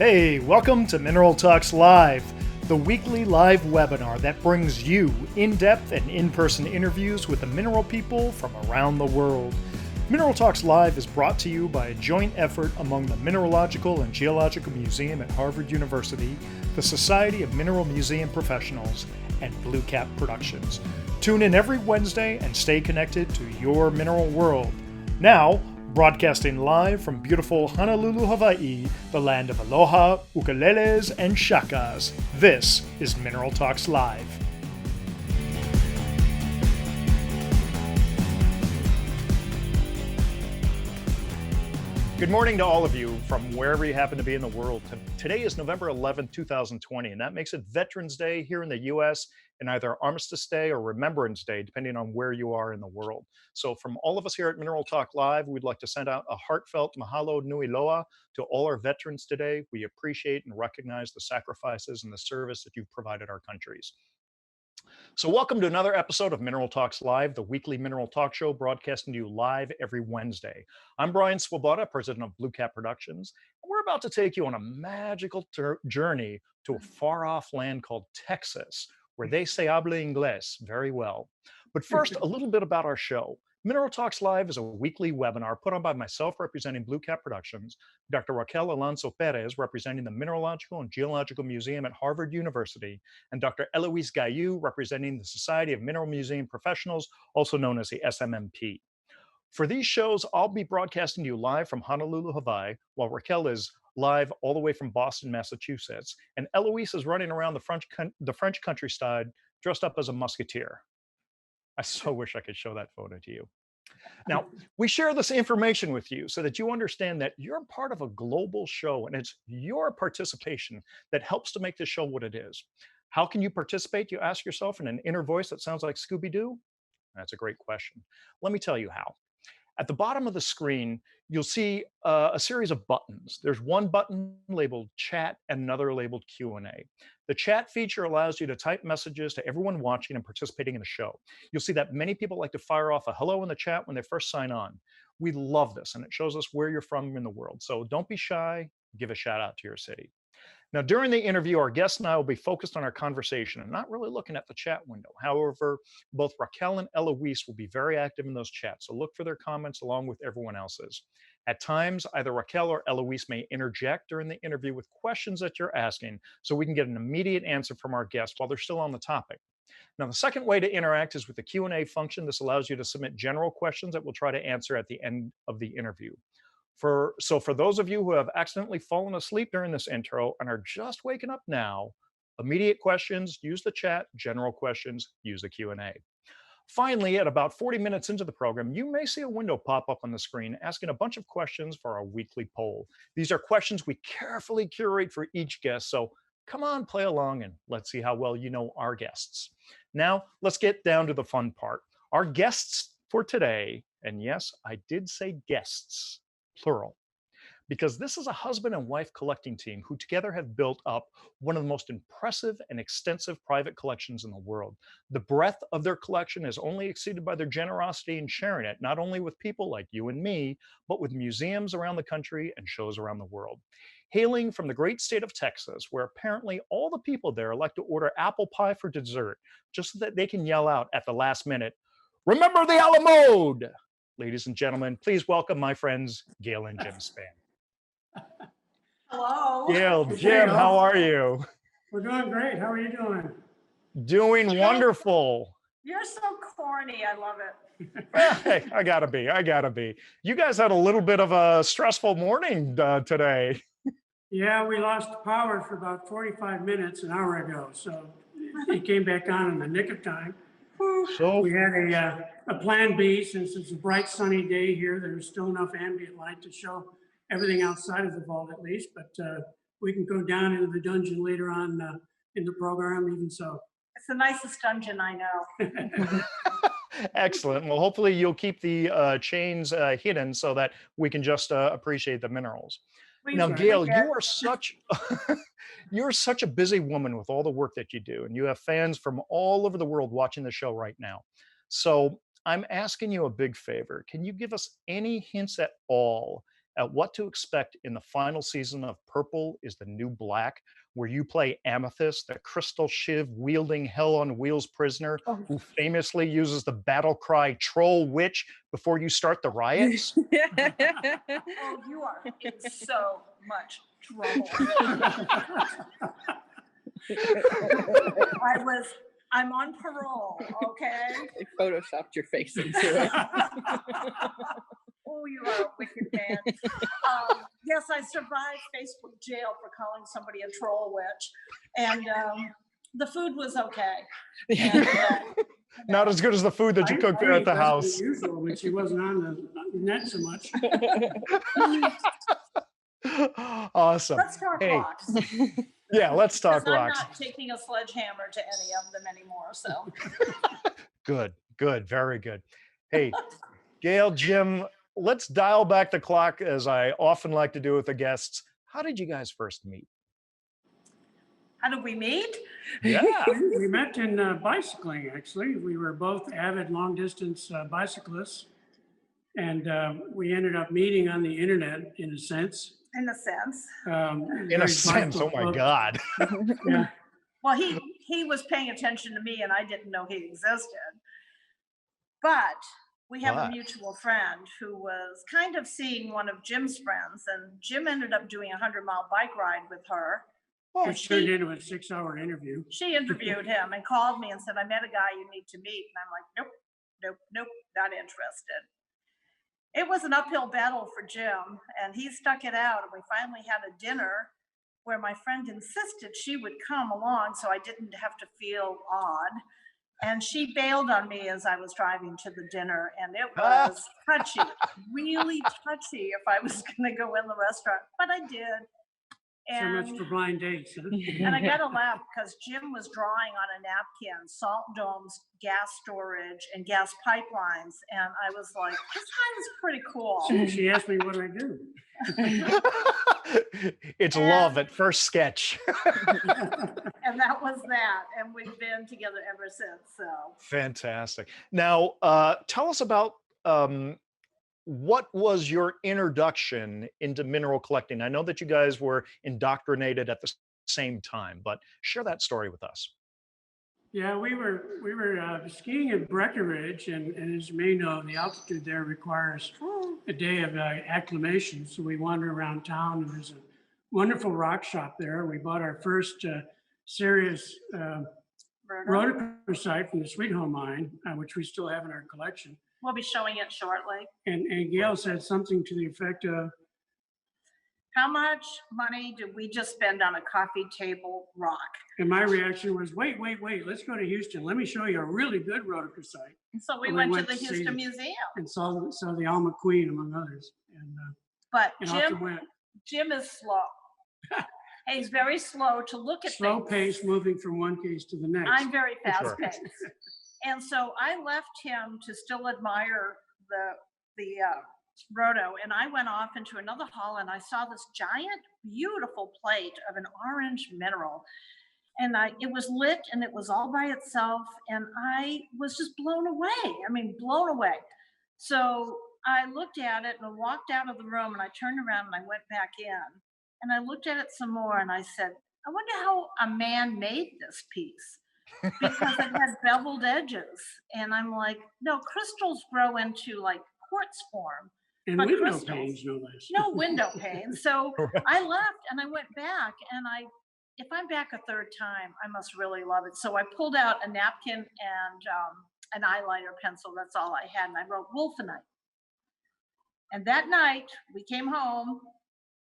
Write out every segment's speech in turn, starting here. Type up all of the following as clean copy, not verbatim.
Hey, welcome to Mineral Talks Live, the weekly live webinar that brings you in-depth and in-person interviews with the mineral people from around the world. Mineral Talks Live is brought to you by a joint effort among the Mineralogical and Geological Museum at Harvard University, the Society of Mineral Museum Professionals, and Blue Cap Productions. Tune in every Wednesday and stay connected to your mineral world. Now, broadcasting live from beautiful Honolulu, Hawaii, the land of aloha, ukuleles, and shakas, this is Mineral Talks Live. Good morning to all of you from wherever you happen to be in the world. Today is November 11th, 2020, and that makes it Veterans Day here in the US and either Armistice Day or Remembrance Day, depending on where you are in the world. So from all of us here at Mineral Talk Live, we'd like to send out a heartfelt mahalo nui loa to all our veterans today. We appreciate and recognize the sacrifices and the service that you've provided our countries. So welcome to another episode of Mineral Talks Live, the weekly mineral talk show broadcasting to you live every Wednesday. I'm Brian Swoboda, president of Blue Cap Productions, and we're about to take you on a magical journey to a far-off land called Texas, where they say habla inglés very well. But first, a little bit about our show. Mineral Talks Live is a weekly webinar put on by myself representing Blue Cap Productions, Dr. Raquel Alonso Perez representing the Mineralogical and Geological Museum at Harvard University, and Dr. Eloise Gaillou representing the Society of Mineral Museum Professionals, also known as the SMMP. For these shows, I'll be broadcasting to you live from Honolulu, Hawaii, while Raquel is live all the way from Boston, Massachusetts, and Eloise is running around the French countryside dressed up as a musketeer. I so wish I could show that photo to you. Now, we share this information with you so that you understand that you're part of a global show and it's your participation that helps to make this show what it is. How can you participate, you ask yourself, in an inner voice that sounds like Scooby-Doo? That's a great question. Let me tell you how. At the bottom of the screen, you'll see a series of buttons. There's one button labeled chat and another labeled Q&A. The chat feature allows you to type messages to everyone watching and participating in the show. You'll see that many people like to fire off a hello in the chat when they first sign on. We love this, and it shows us where you're from in the world. So don't be shy, give a shout out to your city. Now, during the interview, our guest and I will be focused on our conversation and not really looking at the chat window. However, both Raquel and Eloise will be very active in those chats, so look for their comments along with everyone else's. At times, either Raquel or Eloise may interject during the interview with questions that you're asking so we can get an immediate answer from our guest while they're still on the topic. Now, the second way to interact is with the Q&A function. This allows you to submit general questions that we'll try to answer at the end of the interview. So for those of you who have accidentally fallen asleep during this intro and are just waking up now, immediate questions, use the chat, general questions, use the Q&A. Finally, at about 40 minutes into the program, you may see a window pop up on the screen asking a bunch of questions for our weekly poll. These are questions we carefully curate for each guest, so come on, play along and let's see how well you know our guests. Now, let's get down to the fun part. Our guests for today, and yes, I did say guests, plural, because this is a husband and wife collecting team who together have built up one of the most impressive and extensive private collections in the world. The breadth of their collection is only exceeded by their generosity in sharing it, not only with people like you and me, but with museums around the country and shows around the world. Hailing from the great state of Texas, where apparently all the people there like to order apple pie for dessert, just so that they can yell out at the last minute, "Remember the Alamode!" Ladies and gentlemen, please welcome my friends, Gail and Jim Spann. Hello. Gail, Jim, how are you? We're doing great. How are you doing? Doing wonderful. You're so corny. I love it. Hey, I gotta be. You guys had a little bit of a stressful morning today. Yeah, we lost power for about 45 minutes an hour ago, so it came back on in the nick of time. So We had a plan B since it's a bright sunny day here. There's still enough ambient light to show everything outside of the vault at least, but we can go down into the dungeon later on in the program, even so. It's the nicest dungeon I know. excellent. Well, hopefully you'll keep the chains hidden so that we can just appreciate the minerals. Now, Gail, you are you're such a busy woman with all the work that you do, and you have fans from all over the world watching the show right now. So I'm asking you a big favor. Can you give us any hints at all at what to expect in the final season of Purple is the New Black, where you play Amethyst, the crystal shiv wielding hell on wheels prisoner Oh. who famously uses the battle cry troll witch before you start the riots? Oh, you are in so much trouble. I'm on parole, okay? They photoshopped your face into it. Oh, you are a wicked man. Yes, I survived Facebook jail for calling somebody a troll witch, and the food was okay. And, Not as good as the food that you cooked there at the house. Usual, when she wasn't on the net so much. Awesome. let's talk Hey, rocks. yeah, let's talk 'Cause I'm rocks. not taking a sledgehammer to any of them anymore. So Good, good, very good. Hey, Gail, Jim, let's dial back the clock as I often like to do with the guests. How did you guys first meet? how did we meet? Yeah. We met in bicycling, actually. We were both avid long distance bicyclists. And we ended up meeting on the internet in a sense. In a sense. In a sense, oh my God. Yeah. Well, he was paying attention to me and I didn't know he existed. But we have a What? mutual friend who was kind of seeing one of Jim's friends, and Jim ended up doing a 100-mile bike ride with her. And Which turned into a 6-hour interview. she interviewed him and called me and said, I met a guy you need to meet. And I'm like, nope, not interested. It was an uphill battle for Jim, and he stuck it out. And we finally had a dinner where my friend insisted she would come along so I didn't have to feel odd. And she bailed on me as I was driving to the dinner, and it was touchy, really touchy if I was going to go in the restaurant, but I did. So much for blind dates. Huh? And I gotta laugh because Jim was drawing on a napkin, salt domes, gas storage, and gas pipelines. And I was like, this guy is pretty cool. She asked me what I do. It's love at first sketch. And that was that. And we've been together ever since. So Fantastic. Now, tell us about what was your introduction into mineral collecting? I know that you guys were indoctrinated at the same time, but share that story with us. Yeah, we were skiing at Breckenridge, and as you may know, the altitude there requires a day of acclimation. So we wandered around town, and there's a wonderful rock shop there. We bought our first serious Rhodochrosite from the Sweet Home mine, which we still have in our collection. we'll be showing it shortly. And Gail said something to the effect of, How much money did we just spend on a coffee table rock? and my reaction was, wait, let's go to Houston. Let me show you a really good Rhodochrosite. So we And went to the Houston Museum. And saw the Alma Queen, among others. But And off it Jim, went. Jim is slow. He's very slow to look at Slow things. pace, moving from one case to the next. I'm very fast Sure. paced. And so I left him to still admire the Rhodo, and I went off into another hall and I saw this giant, beautiful plate of an orange mineral. And it was lit and it was all by itself. And I was just blown away. I mean, blown away. So I looked at it and I walked out of the room and I turned around and I went back in and I looked at it some more and I said, I wonder how a man made this piece because it had beveled edges. And I'm like, no, crystals grow into like quartz form. And but window crystals. panes, no less. No window pane. So Right. I left and I went back and if I'm back a third time, I must really love it. So I pulled out a napkin and an eyeliner pencil. That's all I had. And I wrote Wolfenite. And that night we came home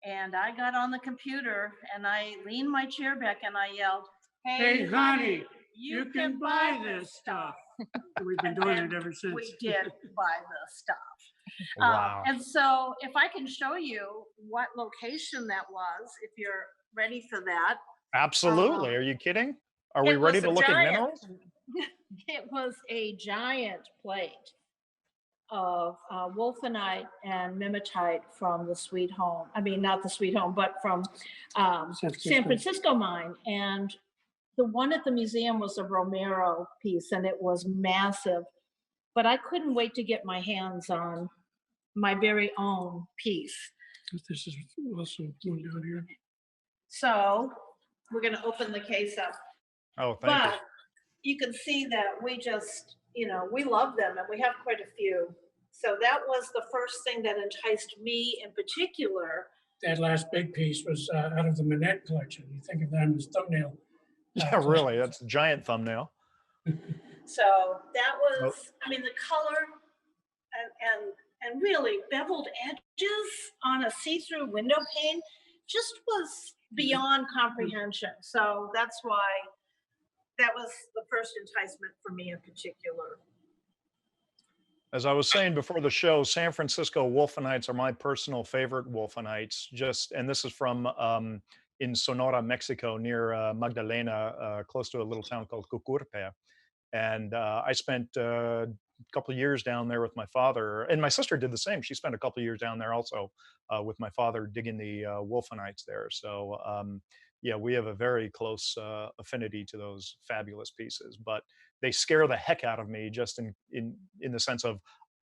and I got on the computer and I leaned my chair back and I yelled, Hey, honey, you can buy this stuff. And we've been doing it ever since. We did buy the stuff. Wow. And so if I can show you what location that was, if you're ready for that. Absolutely. Are you kidding? Are we It ready was to a look at giant- minerals? It was a giant plate of Wolfenite and Mimetite from the Sweet Home. I mean, not the Sweet Home, but from San Francisco mine. And the one at the museum was a Romero piece and it was massive. But I couldn't wait to get my hands on my very own piece. This is also one down here. So we're going to open the case up. Oh, thank you. But you can see that we just, we love them and we have quite a few. So that was the first thing that enticed me in particular. That last big piece was out of the Manette collection. You think of them as thumbnail. Yeah, really, that's a giant thumbnail. So that Oh. was, I mean, the color and really beveled edges on a see-through window pane just was beyond comprehension. So that's why that was the first enticement for me in particular. As I was saying before the show, San Francisco Wolfenites are my personal favorite Wolfenites. And this is from in Sonora, Mexico, near Magdalena, close to a little town called Cucurpe. And I spent a couple of years down there with my father, and my sister did the same. She spent a couple of years down there also with my father digging the Wolfenites there. So yeah, we have a very close affinity to those fabulous pieces, but they scare the heck out of me just in the sense of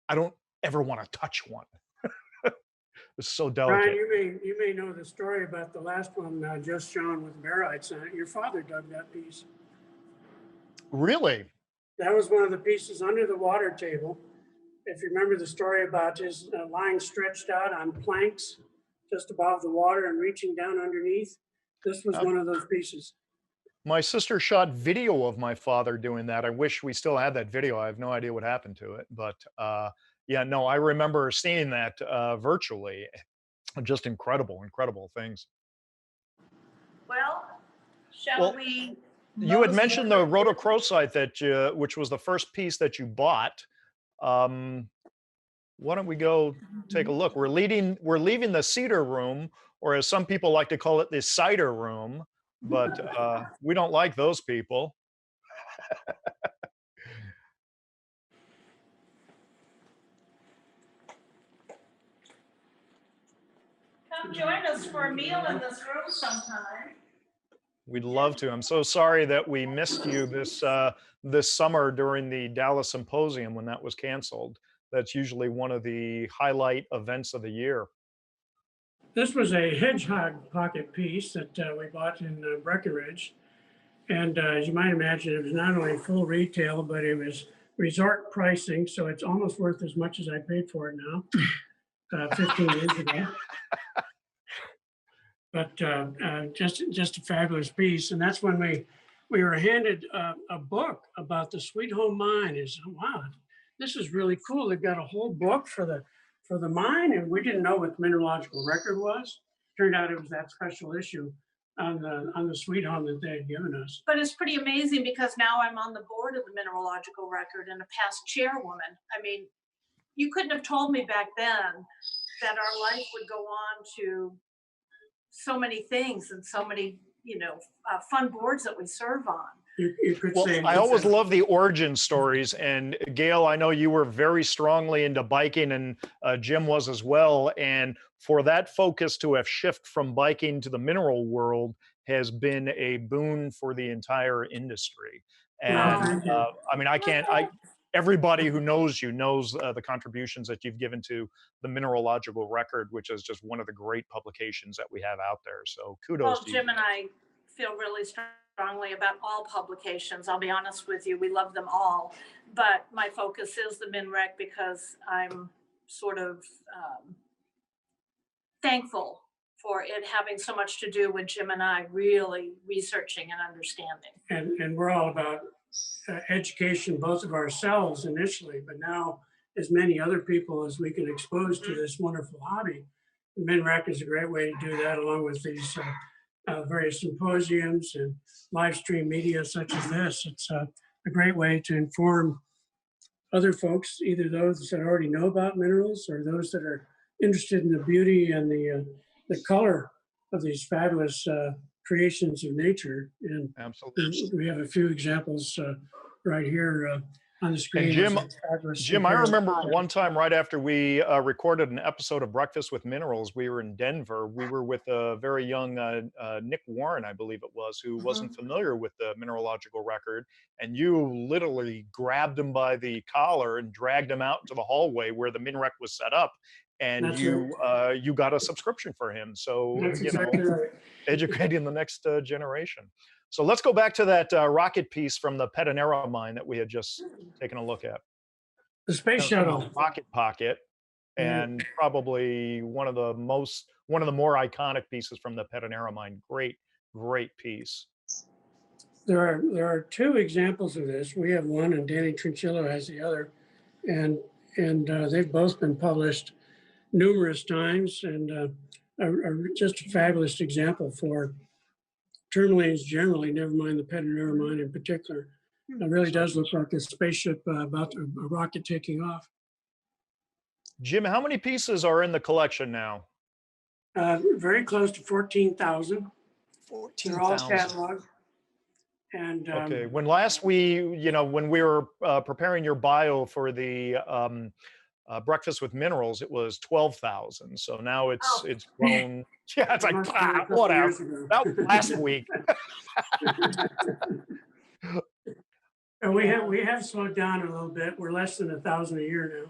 I don't ever want to touch one. It's so delicate. Brian, you may know the story about the last one just shown with Marites on it. Your father dug that piece. Really? That was one of the pieces under the water table. If you remember the story about his lying stretched out on planks just above the water and reaching down underneath, this was one of those pieces. My sister shot video of my father doing that. I wish we still had that video. I have no idea what happened to it, but yeah, no, I remember seeing that virtually. Just incredible, incredible things. Well, shall we? You had mentioned the Rhodochrosite that which was the first piece that you bought. Why don't we go take a look? We're leaving the cedar room, or as some people like to call it, the cider room, but we don't like those people. Come join us for a meal in this room sometime. We'd love to. I'm so sorry that we missed you this summer during the Dallas Symposium when that was canceled. That's usually one of the highlight events of the year. This was a Hedgehog Pocket piece that we bought in Breckenridge. And as you might imagine, it was not only full retail, but it was resort pricing. So it's almost worth as much as I paid for it now, 15 years ago. But just a fabulous piece. And that's when we were handed a book about the Sweet Home Mine. Is wow, this is really cool. They've got a whole book for the mine, and we didn't know what the mineralogical record was. Turned out it was that special issue on the Sweet Home that they had given us. But it's pretty amazing because now I'm on the board of the mineralogical record and a past chairwoman. I mean, you couldn't have told me back then that our life would go on to so many things and so many, fun boards that we serve on. You could Well, say I always love the origin stories. And Gail, I know you were very strongly into biking, and Jim was as well. And for that focus to have shifted from biking to the mineral world has been a boon for the entire industry. And I mean, everybody who knows you knows the contributions that you've given to the mineralogical record, which is just one of the great publications that we have out there. So kudos to you. Jim and I feel really strongly about all publications. I'll be honest with you, we love them all. But my focus is the MinRec because I'm sort of thankful for it having so much to do with Jim and I really researching and understanding. And we're all about education, both of ourselves initially, but now as many other people as we can expose to this wonderful hobby. The MinRec is a great way to do that, along with these various symposiums and live stream media such as this. It's a great way to inform other folks, either those that already know about minerals or those that are interested in the beauty and the color of these fabulous creations of nature. And absolutely, we have a few examples right here on the screen. And Jim, I remember one time right after we recorded an episode of Breakfast with Minerals, we were in Denver. We were with a very young Nick Warren, I believe it was, who wasn't familiar with the mineralogical record. And you literally grabbed him by the collar and dragged him out into the hallway where the MinRec was set up. and That's you got a subscription for him. So, That's you know, exactly right. educating the next generation. So let's go back to that rocket piece from the Pedonera mine that we had just taken a look at. The space That was from the shuttle. Rocket Pocket, Yeah. and probably one of the more iconic pieces from the Pedonera mine. Great piece. There are two examples of this. We have one, and Danny Trinchillo has the other, and they've both been published numerous times, and are just a fabulous example for tourmalines generally. Never mind the Pedonera mine in particular. It really does look like a spaceship about a rocket taking off. Jim, how many pieces are in the collection now? Very close to 14,000. They're all 14,000. cataloged. And Okay. When last when we were preparing your bio for the Breakfast with Minerals, it was 12,000. So now it's grown. Yeah, it's like must have been a couple whatever. years ago. That was last week. And we have slowed down a little bit. We're less than 1,000 a year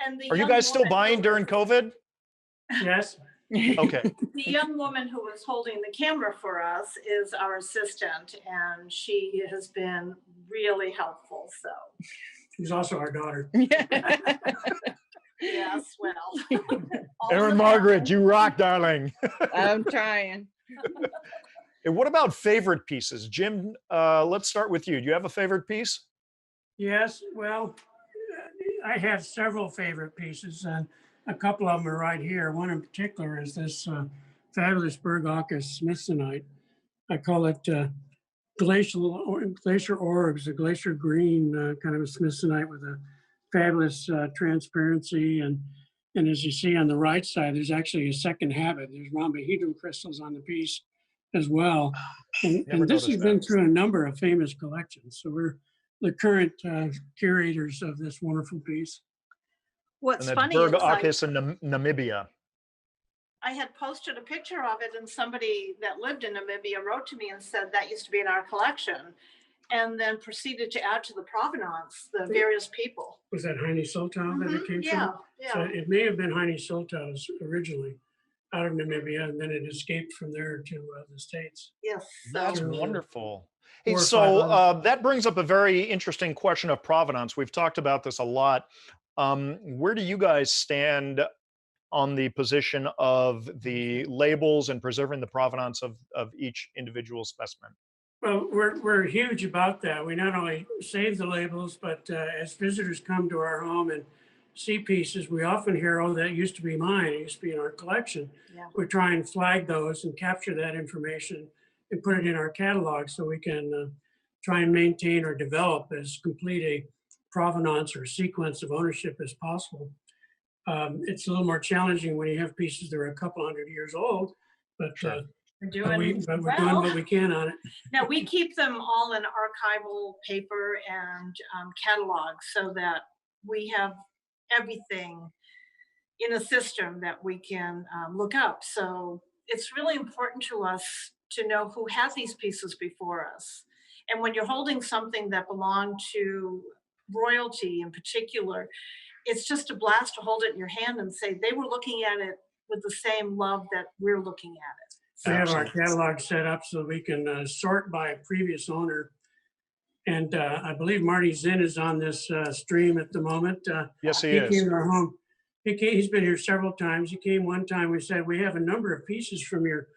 And the Are you young guys still woman buying who during was- COVID? now. Yes. Okay. The young woman who was holding the camera for us is our assistant, and she has been really helpful. So, Who's also our daughter. yes, well. all Erin the Margaret, family. you rock, darling. I'm trying. And what about favorite pieces? Jim, let's start with you. Do you have a favorite piece? Yes. Well, I have several favorite pieces, and a couple of them are right here. One in particular is this fabulous Bergakis smithsonite. I call it glacier orbs, a glacier green kind of a smithsonite with a fabulous transparency. And as you see on the right side, there's actually a second habit. There's rhombohedral crystals on the piece as well. And this has been through a number of famous collections. So we're the current curators of this wonderful piece. What's And that's funny is Bergakis in Namibia. I had posted a picture of it, and somebody that lived in Namibia wrote to me and said that used to be in our collection, and then proceeded to add to the provenance the various people. Was that Heine Sultau that it came Yeah, from? yeah. So it may have been Heine Sultau's originally out of Namibia, and then it escaped from there to the States. Yes. That's So, wonderful. Hey, 4 or 5 so others. that brings up a very interesting question of provenance. We've talked about this a lot. Where do you guys stand on the position of the labels and preserving the provenance of each individual specimen? Well, we're huge about that. We not only save the labels, but as visitors come to our home and see pieces, we often hear, "Oh, that used to be mine. It used to be in our collection." yeah. We try and flag those and capture that information and put it in our catalog so we can try and maintain or develop as complete a provenance or sequence of ownership as possible. It's a little more challenging when you have pieces that are a couple hundred years old, but Sure. We're but doing we're doing well. what we can on it. Now, we keep them all in archival paper and catalogs so that we have everything in a system that we can look up. So it's really important to us to know who had these pieces before us. And when you're holding something that belonged to royalty in particular, it's just a blast to hold it in your hand and say they were looking at it with the same love that we're looking at it. We have our Absolutely. catalog set up so we can sort by a previous owner. And I believe Marty Zinn is on this stream at the moment. Yes, he He is. came to our home. He's been here several times. He came one time. We said, "We have a number of pieces from your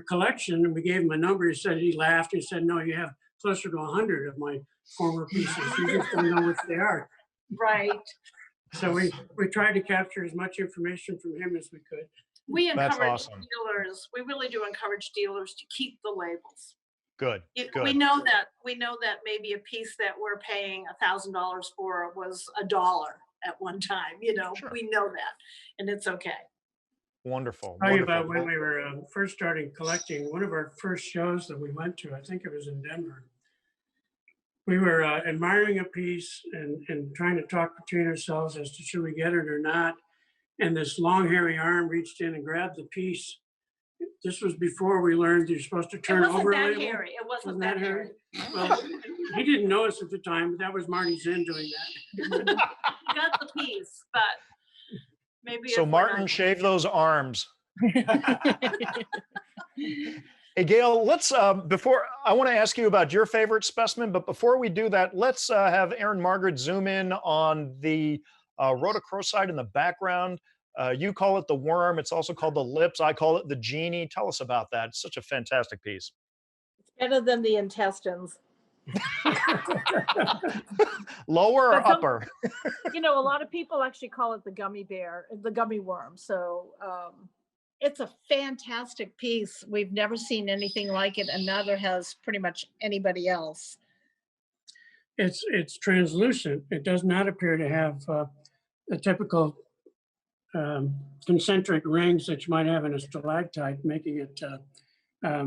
collection." And we gave him a number. He said, he laughed. He said, "No, you have closer to 100 of my former pieces. You just don't know which they are." Right. So we tried to capture as much information from him as we could. We That's encourage awesome. dealers, we really do encourage dealers to keep the labels. Good. We Good. know that maybe a piece that we're paying $1,000 for was $1 at one time, Sure. we know that, and it's okay. Wonderful. Tell you Wonderful. about when we were first starting collecting. One of our first shows that we went to, I think it was in Denver. We were admiring a piece and trying to talk between ourselves as to should we get it or not. And this long hairy arm reached in and grabbed the piece. This was before we learned you're supposed to It turn wasn't over a that label. hairy. It wasn't Wasn't that that hairy. Well, he didn't notice at the time, but that was Marty Zinn doing that. He got the piece, but Maybe So if we're Martin, not- shave those arms. Hey, Gail, let's, before, I want to ask you about your favorite specimen, but before we do that, let's have Aaron Margaret zoom in on the rhodochrosite in the background. You call it the worm. It's also called the lips. I call it the genie. Tell us about that. It's such a fantastic piece. Better than the intestines. Lower or But some- upper? You know, a lot of people actually call it the gummy bear, the gummy worm. So it's a fantastic piece. We've never seen anything like it, and neither has pretty much anybody else. It's translucent. It does not appear to have the typical concentric rings that you might have in a stalactite, making it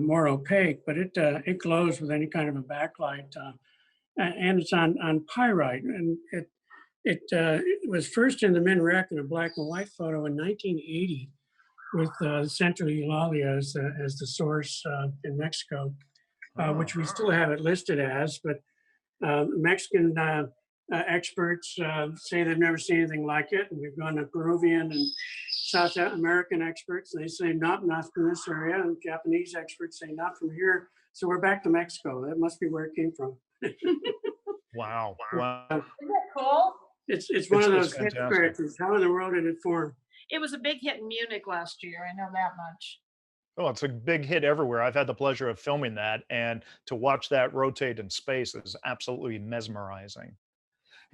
more opaque, but it glows with any kind of a backlight, and it's on pyrite. And it was first in the Minrec in a black and white photo in 1980 with Central Eulalia as the source in Mexico, which we still have it listed as, but Mexican experts say they've never seen anything like it. And we've gone to Peruvian and South American experts. They say not from this area. And Japanese experts say not from here. So we're back to Mexico. That must be where it came from. Wow. Wow. Isn't that cool? It's one of It's those hit fantastic. scratchers. How in the world did it form? It was a big hit in Munich last year. I know that much. Oh, it's a big hit everywhere. I've had the pleasure of filming that, and to watch that rotate in space is absolutely mesmerizing.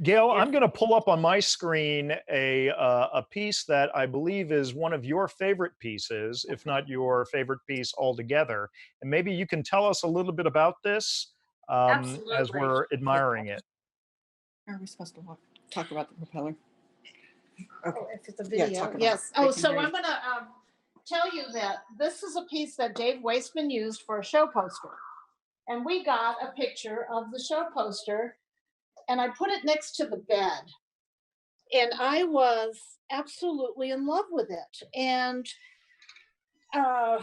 Gail, I'm going to pull up on my screen a piece that I believe is one of your favorite pieces, if not your favorite piece altogether. And maybe you can tell us a little bit about this as Absolutely. we're admiring it. Are we supposed to talk about the propeller? Oh, if it's a Yeah, video, talk about yes. it. Oh, They can so hear I'm you. gonna tell you that this is a piece that Dave Wasteman used for a show poster. And we got a picture of the show poster and I put it next to the bed. And I was absolutely in love with it. And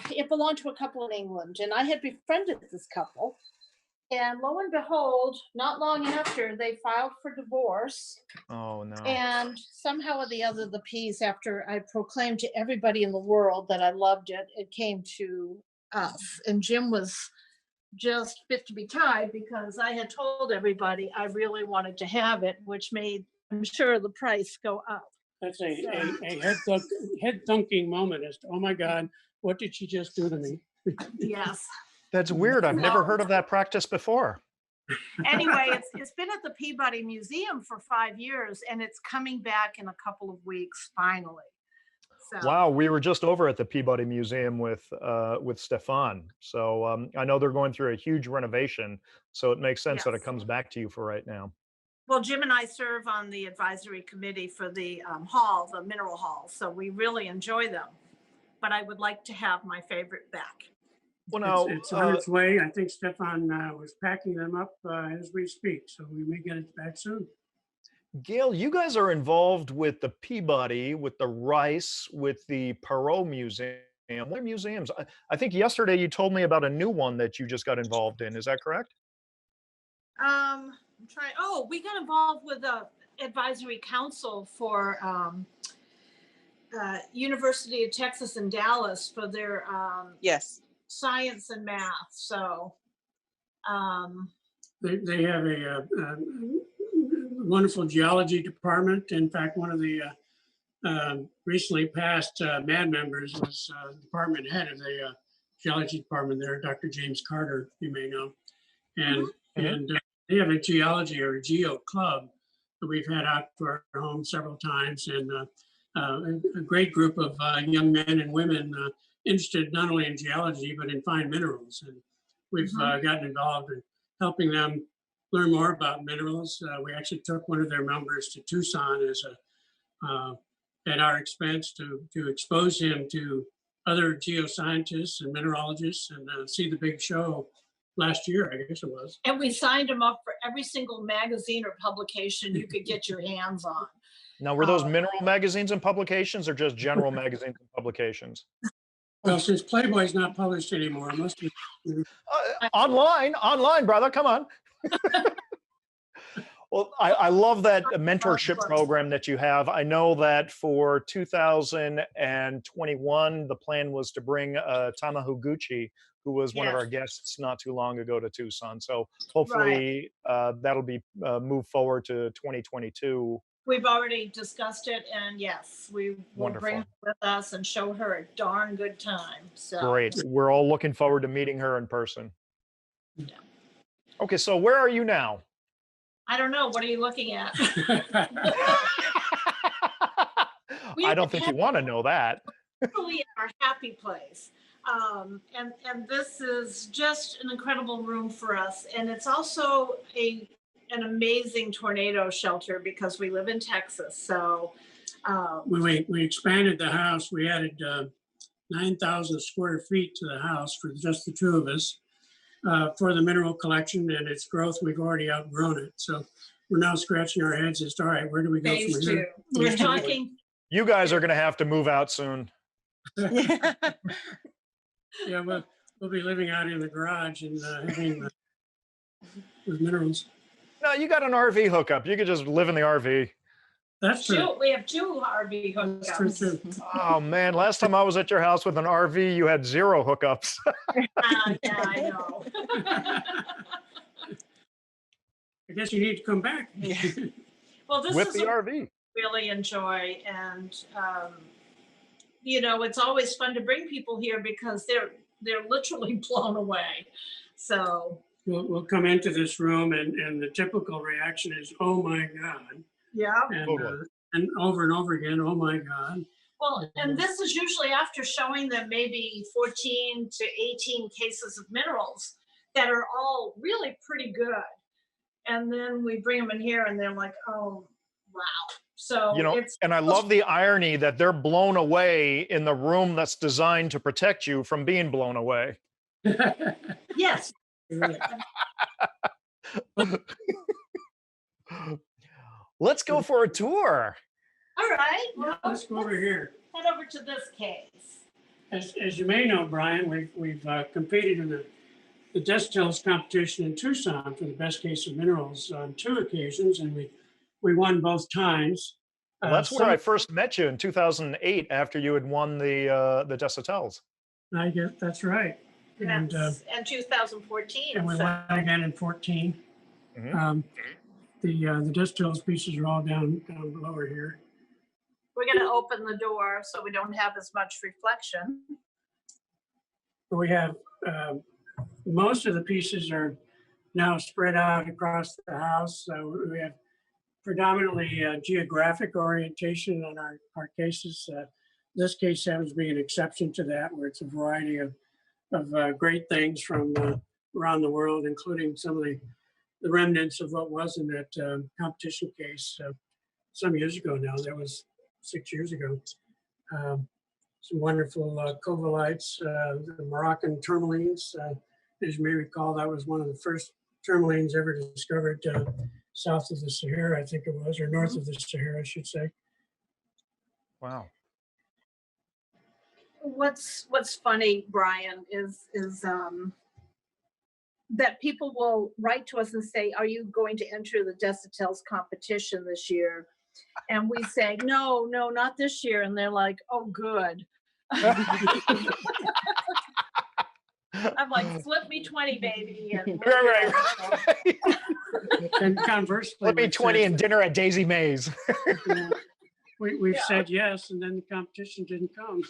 it belonged to a couple in England, and I had befriended this couple. And lo and behold, not long after, they filed for divorce. Oh, no. And somehow or the other, the piece, after I proclaimed to everybody in the world that I loved it, it came to us. And Jim was just fit to be tied because I had told everybody I really wanted to have it, which made, I'm sure, the price go up. That's a head thunking moment as to, oh my God, what did she just do to me? Yes. That's weird. I've never heard of that practice before. Anyway, it's been at the Peabody Museum for 5 years, and it's coming back in a couple of weeks, finally. So, Wow, we were just over at the Peabody Museum with Stefan. So I know they're going through a huge renovation. So it makes sense that it Yes. comes back to you for right now. well, Jim and I serve on the advisory committee for the hall, the mineral hall, so we really enjoy them. But I would like to have my favorite back. Well, now, It's on its way. I think Stefan was packing them up as we speak, so we may get it back soon. Gail, you guys are involved with the Peabody, with the Rice, with the Perot Museum. What museums? I think yesterday you told me about a new one that you just got involved in. Is that correct? I'm trying. Oh, we got involved with the advisory council for University of Texas in Dallas for their Yes. science and math. So, They have a wonderful geology department. In fact, one of the recently passed MAD members was department head of the geology department there, Dr. James Carter, you may know. And they have a geology or a geo club that we've had out to our home several times, and a great group of young men and women interested not only in geology but in fine minerals. And we've gotten involved in helping them learn more about minerals. We actually took one of their members to Tucson as at our expense to expose him to other geoscientists and mineralogists and see the big show last year, I guess it was. and we signed them up for every single magazine or publication you could get your hands on. Now, were those mineral magazines and publications or just general magazines and publications? Well, since Playboy's not published anymore, it must be. Online, brother, come on. Well, I love that mentorship program that you have. I know that for 2021, the plan was to bring Tama Huguchi, who was one of Yes. our guests not too long ago, to Tucson. So Right. hopefully that'll be moved forward to 2022. We've already discussed it, and yes, we will bring her Wonderful. with us and show her a darn good time. So Great. We're all looking forward to meeting her in person. Yeah. Okay, so where are you now? I don't know. What are you looking at? I don't think you want to know that. Really our happy place. And this is just an incredible room for us. And it's also an amazing tornado shelter because we live in Texas. So When we expanded the house, we added 9,000 square feet to the house for just the two of us for the mineral collection and its growth. We've already outgrown it. So we're now scratching our heads as to, all right, where do we go phase from two. here? We're Phase two. talking. You guys are going to have to move out soon. Yeah, we'll be living out in the garage and having with minerals. No, you got an RV hookup. You could just live in the RV. That's true. We have two RV That's true hookups. too. Oh man, last time I was at your house with an RV, you had 0 hookups. Yeah, I know. I guess you need to come back. Well, this With is the a RV. really enjoy, and you know, it's always fun to bring people here because they're literally blown away. So We'll come into this room and the typical reaction is, oh my God. yeah. And over again, oh my God. Well, and this is usually after showing them maybe 14 to 18 cases of minerals that are all really pretty good. And then we bring them in here and they're like, oh, wow. So You know, and I love the irony that they're blown away in the room that's designed to protect you from being blown away. yes. Let's go for a tour. All right. Well, Let's go over here. head over to this case. As you may know, Brian, we've competed in the Destills competition in Tucson for the best case of minerals on 2 occasions, and we won both times. Well, that's where I first met you in 2008 after you had won the Destills. I guess that's right. And 2014. we so- won again in 14. Mhm. The Destills pieces are all down below here. We're going to open the door so we don't have as much reflection. We have most of the pieces are now spread out across the house. So we have predominantly geographic orientation on our cases. This case happens to be an exception to that, where it's a variety of great things from around the world, including some of the remnants of what was in that competition case some years ago now. That was 6 years ago. Some wonderful covalites, the Moroccan tourmalines. As you may recall, that was one of the first tourmalines ever discovered south of the Sahara, I think it was, or north of the Sahara, I should say. Wow. What's funny, Brian, is that people will write to us and say, "Are you going to enter the Destills competition this year?" And we say, "No, not this year." And they're like, "Oh, good." I'm like, "Slip me 20, baby." And Right. And conversely, Let me we've 20 said- and dinner at Daisy Mays. Yeah. We've Yeah. said yes, and then the competition didn't come.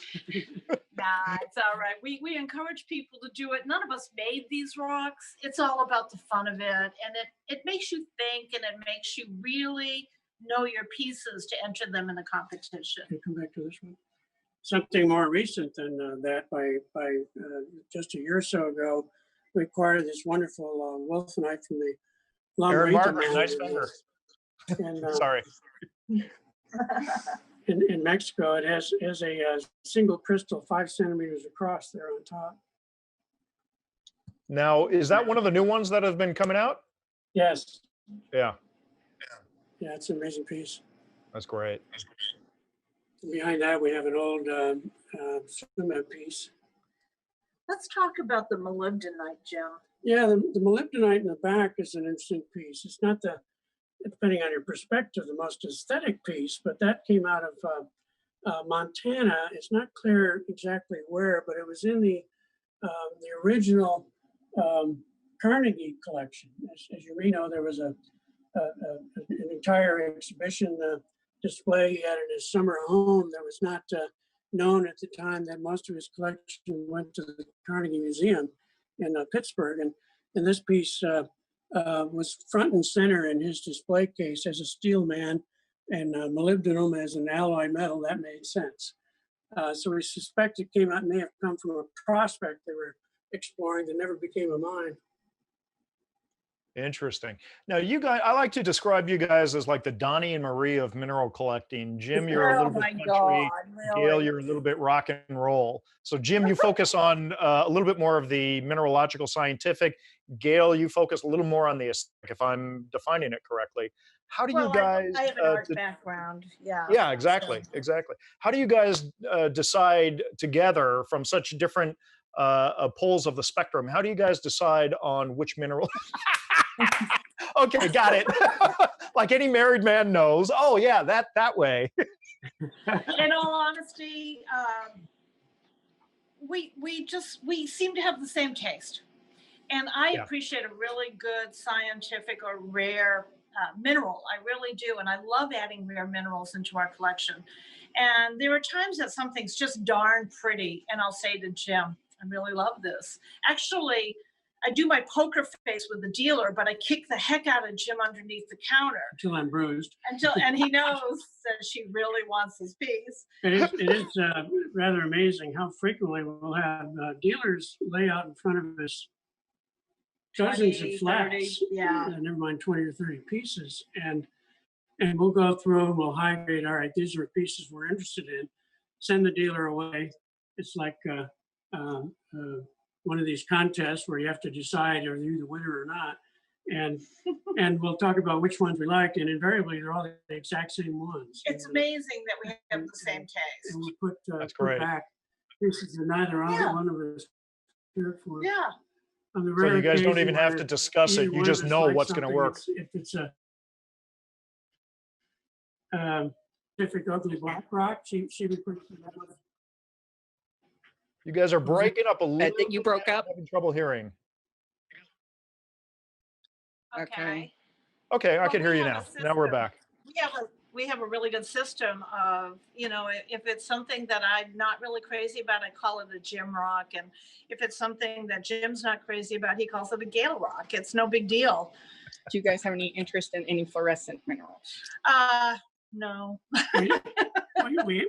Nah, it's all right. We encourage people to do it. None of us made these rocks. It's all about the fun of it. And it makes you think, and it makes you really know your pieces to enter them in the competition. Can come back to this one. Something more recent than that, by just a year or so ago, we acquired this wonderful Wolfenite from the Aaron Margaret, Margaret, nice finger. And Sorry. in Mexico, it has a single crystal 5 centimeters across there on top. Now, is that one of the new ones that have been coming out? Yes, Yeah, yeah, it's an amazing piece. that's great. Behind that, we have an old cement piece. Let's talk about the molybdenite, Jim. Yeah, the molybdenite in the back is an interesting piece. It's not depending on your perspective, the most aesthetic piece, but that came out of Montana. It's not clear exactly where, but it was in the original Carnegie collection. As you may know, there was an entire exhibition display he had in his summer home that was not known at the time, that most of his collection went to the Carnegie Museum in Pittsburgh. And this piece was front and center in his display case as a steel man, and molybdenum as an alloy metal. That made sense. So we suspect it may have come from a prospect they were exploring that never became a mine. Interesting. Now, you guys, I like to describe you guys as like the Donnie and Marie of mineral collecting. Jim, you're a Oh little my bit country. God, Gail, really? you're a little bit rock and roll. So, Jim, you focus on a little bit more of the mineralogical scientific. Gail, you focus a little more on the aesthetic, if I'm defining it correctly. How do you Well, guys? I have an art background, yeah. Yeah, exactly, So- exactly. How do you guys decide together from such different poles of the spectrum? How do you guys decide on which mineral? Okay, got it. Like any married man knows. Oh yeah, that way. In all honesty, we seem to have the same taste, and I Yeah. appreciate a really good scientific or rare mineral. I really do, and I love adding rare minerals into our collection. And there are times that something's just darn pretty, and I'll say to Jim, "I really love this." Actually, I do my poker face with the dealer, but I kick the heck out of Jim underneath the counter Until I'm bruised. and he knows that she really wants his piece. It is rather amazing how frequently we'll have dealers lay out in front of us dozens 20, of flats, 30, yeah. never mind 20 or 30 pieces, and we'll go through and we'll hydrate. All right, these are pieces we're interested in. Send the dealer away. It's like one of these contests where you have to decide are you the winner or not, and we'll talk about which ones we liked, and invariably they're all the exact same ones. It's amazing that we have the same taste. And we put, That's put great. back pieces that neither Yeah. one of us cared for. Yeah. On the So rare you guys don't occasion even have where to discuss either it. You one of just us know likes what's going to something, work. if it's a Pacific ugly black rock, she would put that one. You guys are breaking up a little. that you broke up? I'm having trouble hearing. Okay. Okay, I Well, can hear we you have now. a Now we're system. back. We have a really good system of, if it's something that I'm not really crazy about, I call it a Jim rock. And if it's something that Jim's not crazy about, he calls it a Gail rock. It's no big deal. Do you guys have any interest in any fluorescent minerals? No.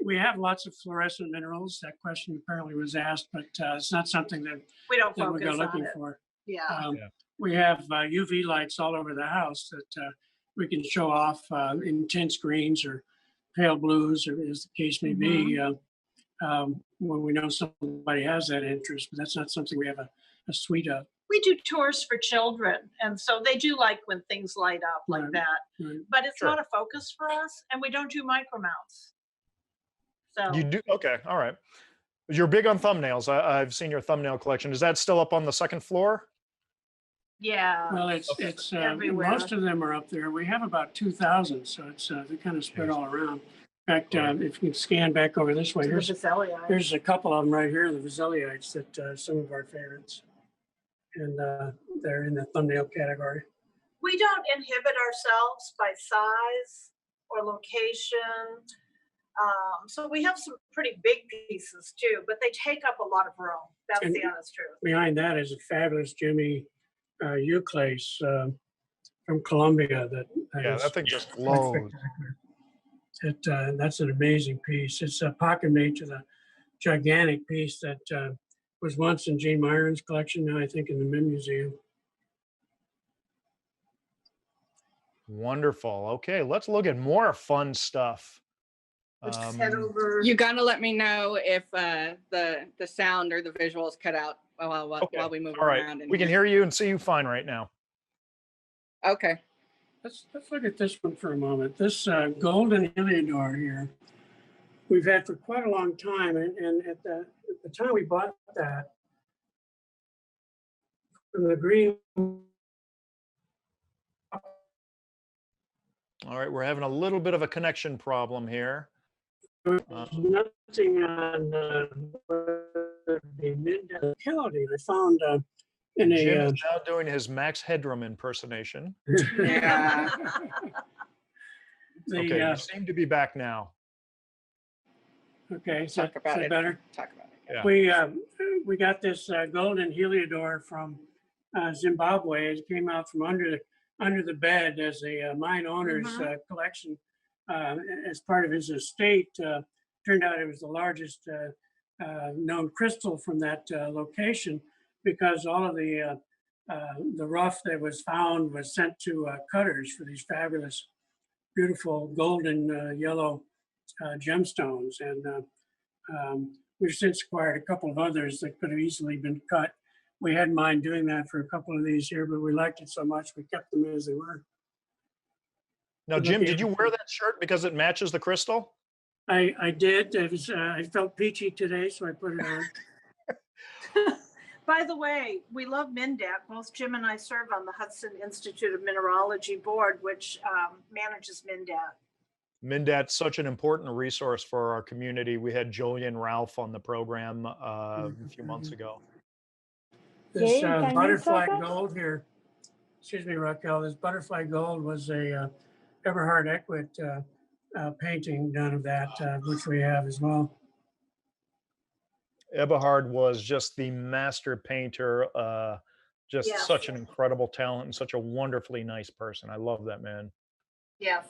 We have lots of fluorescent minerals. That question apparently was asked, but it's not something that We don't we go focus on looking it. for. Yeah. Yeah. We have UV lights all over the house that we can show off intense greens or pale blues, or as the case may be, when we know somebody has that interest. But that's not something we have a suite of. We do tours for children, and so they do like when things light up like Right. that. Right. But it's Sure. not a focus for us, and we don't do micromounts. So You do? Okay, all right. You're big on thumbnails. I've seen your thumbnail collection. Is that still up on the second floor? yeah. Well, it's everywhere. most of them are up there. We have about 2,000, so it's they're kind of spread all around. In fact, Right. if you can scan back over this way, To the here's Vaseliites. a couple of them right here, the Vaseliites, that some of our favorites, and they're in the thumbnail category. We don't inhibit ourselves by size or location. So we have some pretty big pieces too, but they take up a lot of room. That's And- the honest truth. Behind that is a fabulous Jimmy Euclase from Colombia. Yeah, is that thing just quite glows. spectacular. That's an amazing piece. It's a pocket mate to the gigantic piece that was once in Gene Myron's collection, now I think in the Mint Museum. Wonderful. Okay, let's look at more fun stuff. Let's head over. You gotta let me know if the sound or the visuals cut out while we move All right, around. in we can here. hear you and see you fine right now. Okay. Let's look at this one for a moment. This golden Heliodor here, we've had for quite a long time, and at the time we bought that, from the green All right, we're having a little bit of a connection problem here. There's nothing on the mid-locality. I found in Jim a is now doing his Max Headroom impersonation. Yeah. the Okay, you seem to be back now. okay, so Talk about it. better. Talk about it. Yeah. We got this golden heliodor from Zimbabwe. It came out from under the bed as a mine owner's collection as part of his estate. Turned out it was the largest known crystal from that location, because all of the rough that was found was sent to cutters for these fabulous, beautiful golden yellow gemstones. And we've since acquired a couple of others that could have easily been cut. We hadn't mind doing that for a couple of these here, but we liked it so much we kept them as they were. Now, Jim, did you wear that shirt because it matches the crystal? I did. It was, I felt peachy today, so I put it on. By the way, we love Mindat. Both Jim and I serve on the Hudson Institute of Mineralogy Board, which manages Mindat. Mindat's such an important resource for our community. We had Julie and Ralph on the program a few months ago. This Gail, can you butterfly talk? gold here, excuse me, Raquel, this butterfly gold was a Eberhard Eckert painting done of that, which we have as well. Eberhard was just the master painter, just Yes. such an incredible talent and such a wonderfully nice person. I love that man. Yes.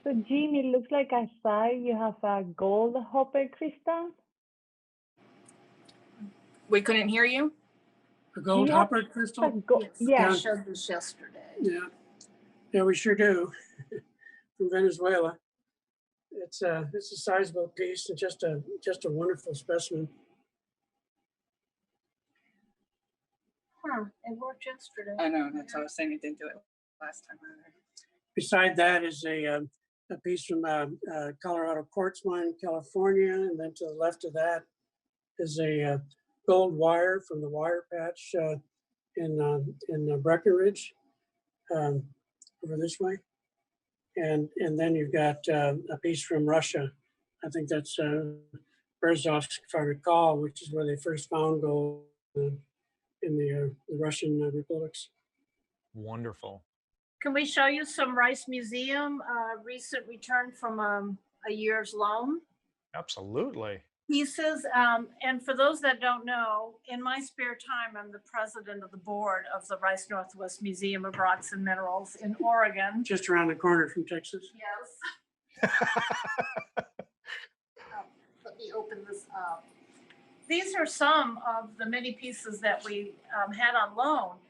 So Jim, it looks like outside you have a gold hopper crystal. We couldn't hear you. A gold Yeah. hopper crystal? Yes. Yeah. I showed this yesterday. Yeah, we sure do. From Venezuela. It's a sizable piece and just a wonderful specimen. Huh, it worked yesterday. I know. That's what I was saying. It didn't do it last time either. Beside that is a piece from Colorado Quartz Mine, California, and then to the left of that is a gold wire from the wire patch in Breckenridge, over this way, and then you've got a piece from Russia. I think that's Berezovsk, if I recall, which is where they first found gold in the Russian republics. Wonderful. Can we show you some Rice Museum recent return from a year's loan? Absolutely. Pieces. And for those that don't know, in my spare time, I'm the president of the board of the Rice Northwest Museum of Rocks and Minerals in Oregon. Just around the corner from Texas. Yes. Let me open this up. These are some of the many pieces that we had on loan.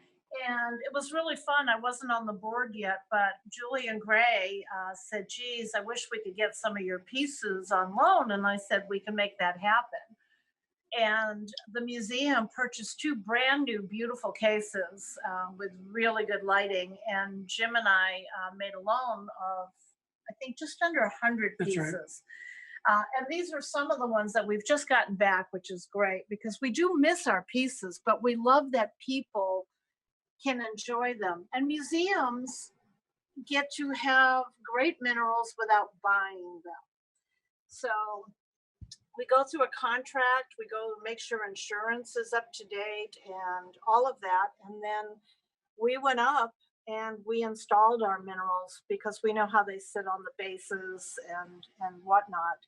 And it was really fun. I wasn't on the board yet, but Julian Gray said, geez, I wish we could get some of your pieces on loan. And I said, we can make that happen. And the museum purchased 2 brand new, beautiful cases with really good lighting. And Jim and I made a loan of, I think, just under 100 That's pieces. right. And these are some of the ones that we've just gotten back, which is great because we do miss our pieces, but we love that people can enjoy them. And museums get to have great minerals without buying them. So we go through a contract, we go make sure insurance is up to date and all of that. And then we went up and we installed our minerals because we know how they sit on the bases and whatnot.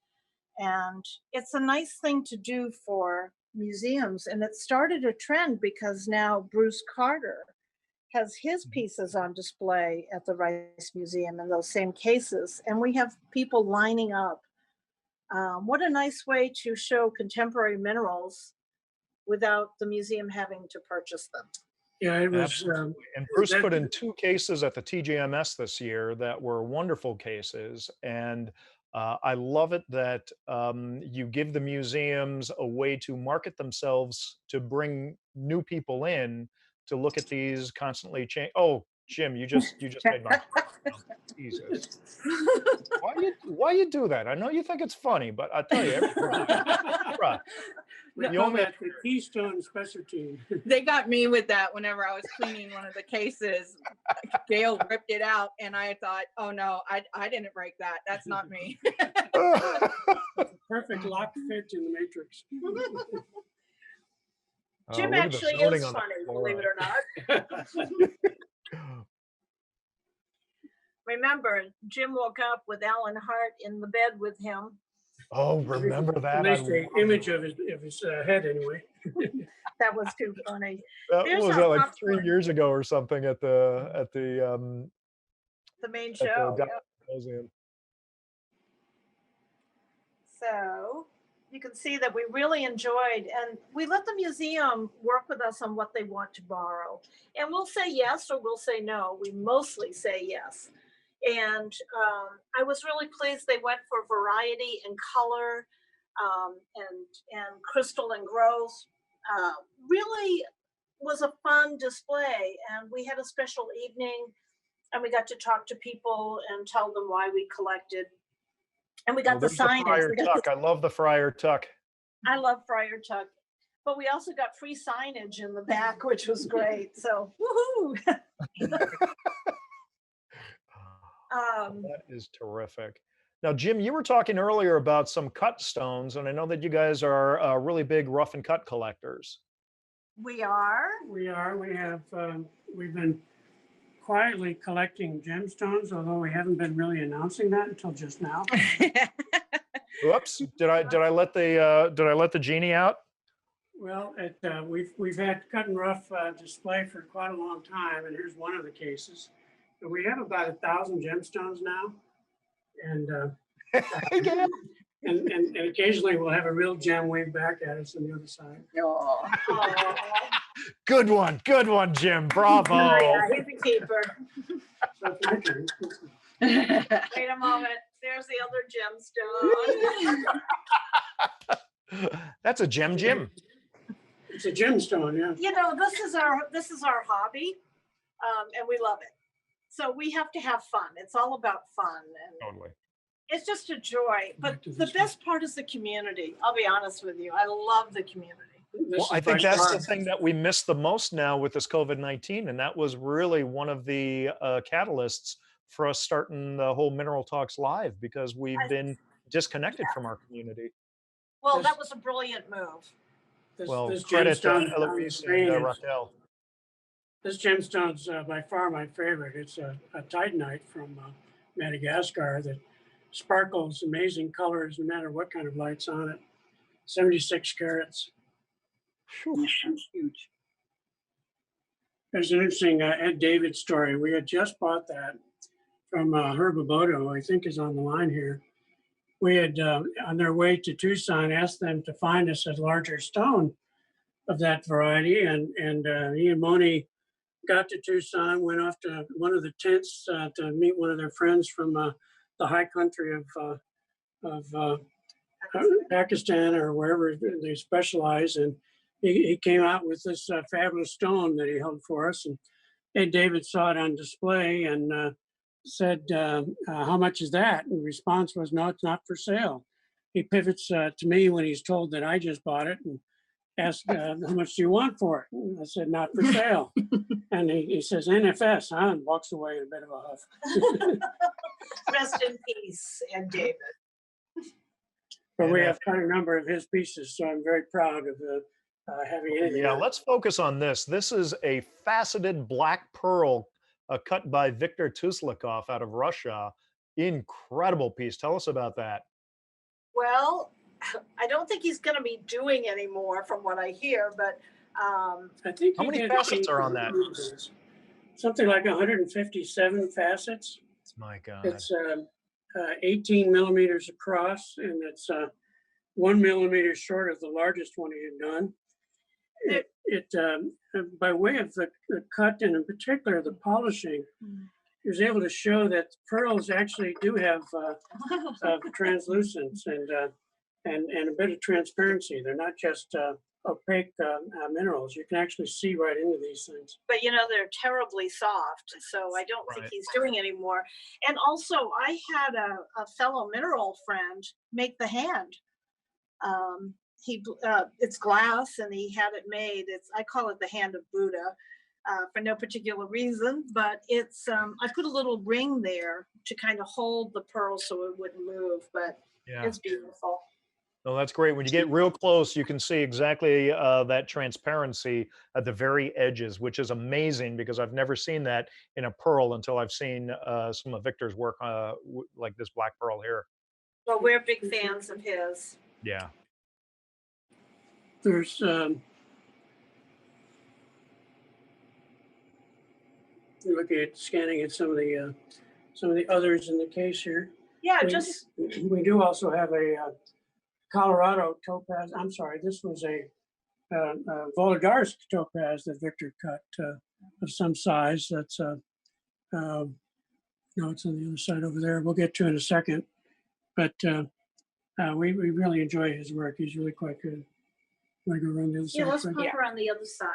And it's a nice thing to do for museums. And it started a trend because now Bruce Carter has his pieces on display at the Rice Museum in those same cases. And we have people lining up. What a nice way to show contemporary minerals without the museum having to purchase them. Yeah, it was. Absolutely. And Bruce put in 2 cases at the TJMS this year that were wonderful cases. And I love it that you give the museums a way to market themselves to bring new people in to look at these constantly change. Oh, Jim, you just made my Jesus. Why you do that? I know you think it's funny, but I tell you, bruh, We You call only- that the Keystone Specialty. They got me with that whenever I was cleaning one of the cases. Gail ripped it out, and I thought, oh no, I didn't break that. That's not me. Perfect lock fit in the matrix. Jim look at the actually zoning is on that funny, floor. believe it or not. Remember, Jim woke up with Alan Hart in the bed with him. Oh, remember that? At I least the love image it. of his head anyway. That was too funny. That There's was our like popcorn. 3 years ago or something at the The main at the show. Dallas Yep. Museum. So you can see that we really enjoyed, and we let the museum work with us on what they want to borrow. And we'll say yes or we'll say no. We mostly say yes. And I was really pleased they went for variety and color and crystal and growth. Really was a fun display, and we had a special evening, and we got to talk to people and tell them why we collected. And we got the There's the signage. Friar We got Tuck. I love the Friar Tuck. I love Friar Tuck, but we also got free signage in the back, which was great. So, woohoo! That is terrific. Now, Jim, you were talking earlier about some cut stones, and I know that you guys are really big rough and cut collectors. We are. We have, we've been quietly collecting gemstones, although we haven't been really announcing that until just now. Oops, did I let the genie out? Well, we've had cut and rough display for quite a long time, and here's one of the cases. But we have about 1,000 gemstones now, and and occasionally we'll have a real gem wave back at us on the other side. Aw. Good one, Jim. Bravo. Oh, yeah, he's a keeper. So it's my turn. Wait a moment. There's the other gemstone. That's a gem, Jim. It's a gemstone, yeah. You know, this is our hobby, and we love it. So we have to have fun. It's all about fun, and Totally. it's just a joy. But Back to the this best part is the community. I'll be honest with you. I love the community. Well, I think that's the thing that we miss the most now with this COVID-19, and that was really one of the catalysts for us starting the whole Mineral Talks live, because we've been disconnected from our community. Well, This- that was a brilliant move. Well, This credit to gemstone, Eloise vein and is- Raquel. This gemstone's by far my favorite. It's a titanite from Madagascar that sparkles amazing colors no matter what kind of light's on it. 76 carats. Huge. There's an interesting Ed David story. We had just bought that from Herb Aboto, I think is on the line here. We had, on their way to Tucson, asked them to find us a larger stone of that variety. And he and Moni got to Tucson, went off to one of the tents to meet one of their friends from the high country of Pakistan or wherever they specialize. And he came out with this fabulous stone that he held for us. And Ed David saw it on display and said, how much is that? And the response was, no, it's not for sale. He pivots to me when he's told that I just bought it and asked, how much do you want for it? And I said, not for sale. And he says, NFS, huh? And walks away in a bit of a huff. Rest in peace, and David. But we have quite a number of his pieces, so I'm very proud of having it. Yeah, let's focus on this. This is a faceted black pearl cut by Viktor Tuzlakov out of Russia. Incredible piece. Tell us about that. Well, I don't think he's going to be doing any more from what I hear, but I think How he many did facets are on that? Something like 157 facets. My God. It's 18 millimeters across, and it's 1 millimeter short of the largest one he had done. By way of the cut and in particular the polishing, he was able to show that pearls actually do have translucence and a bit of transparency. They're not just opaque minerals. You can actually see right into these things. but you know, they're terribly soft, so I don't think Right. he's doing any more. And also, I had a fellow mineral friend make the hand. it's glass, and he had it made. I call it the hand of Buddha, for no particular reason, but it's, I put a little ring there to kind of hold the pearl so it wouldn't move, but Yeah. it's beautiful. Oh, that's great. When you get real close, you can see exactly that transparency at the very edges, which is amazing because I've never seen that in a pearl until I've seen some of Victor's work, like this black pearl here. Well, we're big fans of his. Yeah. There's looking at scanning at some of the others in the case here. Yeah, We do also have a Colorado topaz. I'm sorry, this was a Volodarsk topaz that Victor cut of some size. That's no, it's on the other side over there. We'll get to in a second. But we really enjoy his work. He's really quite good. Want to go around the other Yeah, side? let's Frank? pop around the other side.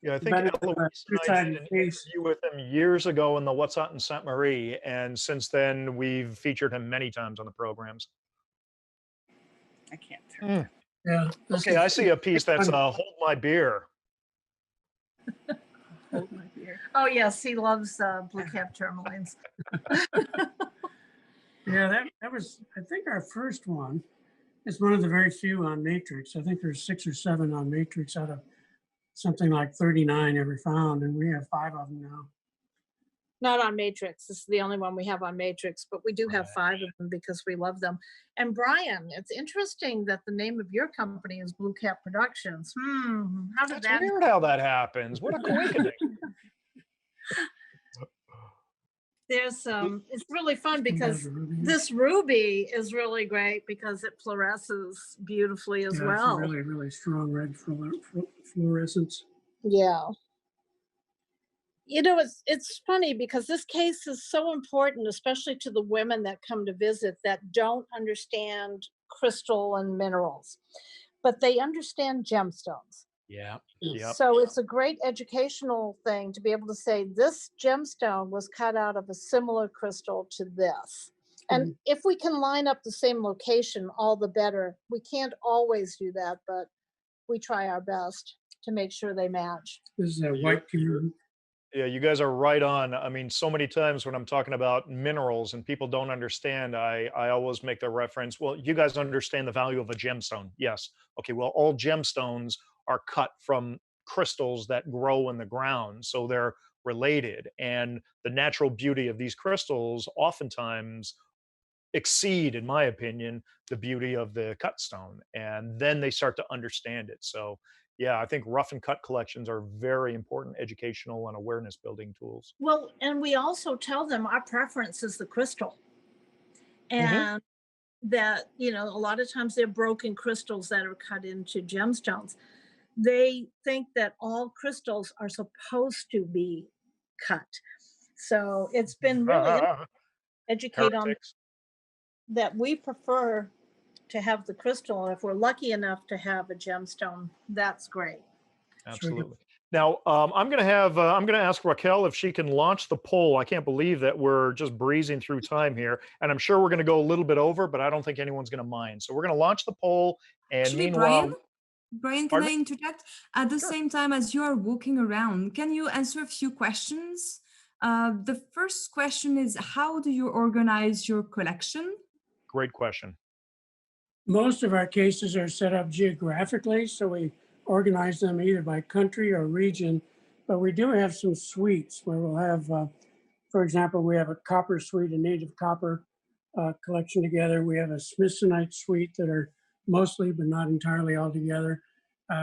Yeah, I think Eloise and I did an interview with him years ago in the What's Hot in Sainte Marie, and since then we've featured him many times on the programs. I can't turn. Yeah. Okay, I see a piece that's Hold My Beer. Hold my beer. Oh, yes, he loves blue cap tourmalines. Yeah, that was, I think, our first one. It's one of the very few on Matrix. I think there's 6 or 7 on Matrix out of something like 39 ever found, and we have 5 of them now. Not on Matrix. This is the only one we have on Matrix, but we do have 5 of them because we love them. And Brian, it's interesting that the name of your company is Blue Cap Productions. How did That's that? weird how that happens. What a coincidence. There's it's really fun because this ruby is really great because it fluoresces beautifully as well. It's a really, really strong red fluorescence. Yeah. You know, it's funny because this case is so important, especially to the women that come to visit that don't understand crystal and minerals, but they understand gemstones. Yeah. Yep. So it's a great educational thing to be able to say this gemstone was cut out of a similar crystal to this. And if we can line up the same location, all the better. We can't always do that, but we try our best to make sure they match. This is a white cube. Yeah, you guys are right on. I mean, so many times when I'm talking about minerals and people don't understand, I always make the reference, well, you guys understand the value of a gemstone. Yes. Okay, well, all gemstones are cut from crystals that grow in the ground, so they're related. And the natural beauty of these crystals oftentimes exceed, in my opinion, the beauty of the cut stone. And then they start to understand it. So yeah, I think rough and cut collections are very important educational and awareness building tools. Well, and we also tell them our preference is the crystal. And that, you know, a lot of times they're broken crystals that are cut into gemstones. They think that all crystals are supposed to be cut. So it's been really educate on that. We prefer to have the crystal. If we're lucky enough to have a gemstone, that's great. Absolutely. Now, I'm going to ask Raquel if she can launch the poll. I can't believe that we're just breezing through time here, and I'm sure we're going to go a little bit over, but I don't think anyone's going to mind. So we're going to launch the poll, and Actually, meanwhile, Brian, can I interject? At the same time as you are walking around, can you answer a few questions? The first question is, how do you organize your collection? Great question. Most of our cases are set up geographically, so we organize them either by country or region, but we do have some suites where we'll have, for example, we have a copper suite, a native copper collection together. We have a Smithsonite suite that are mostly, but not entirely all together.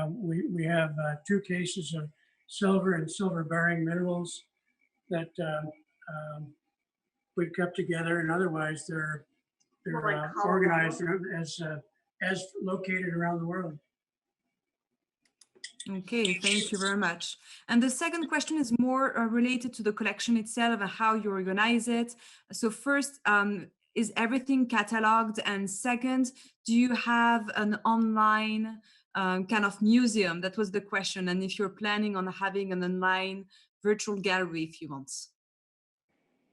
We have 2 cases of silver and silver-bearing minerals that we've kept together, and otherwise they're organized as located around the world. Okay, thank you very much. And the second question is more related to the collection itself and how you organize it. So first, is everything cataloged? And second, do you have an online kind of museum? That was the question. And if you're planning on having an online virtual gallery if you want.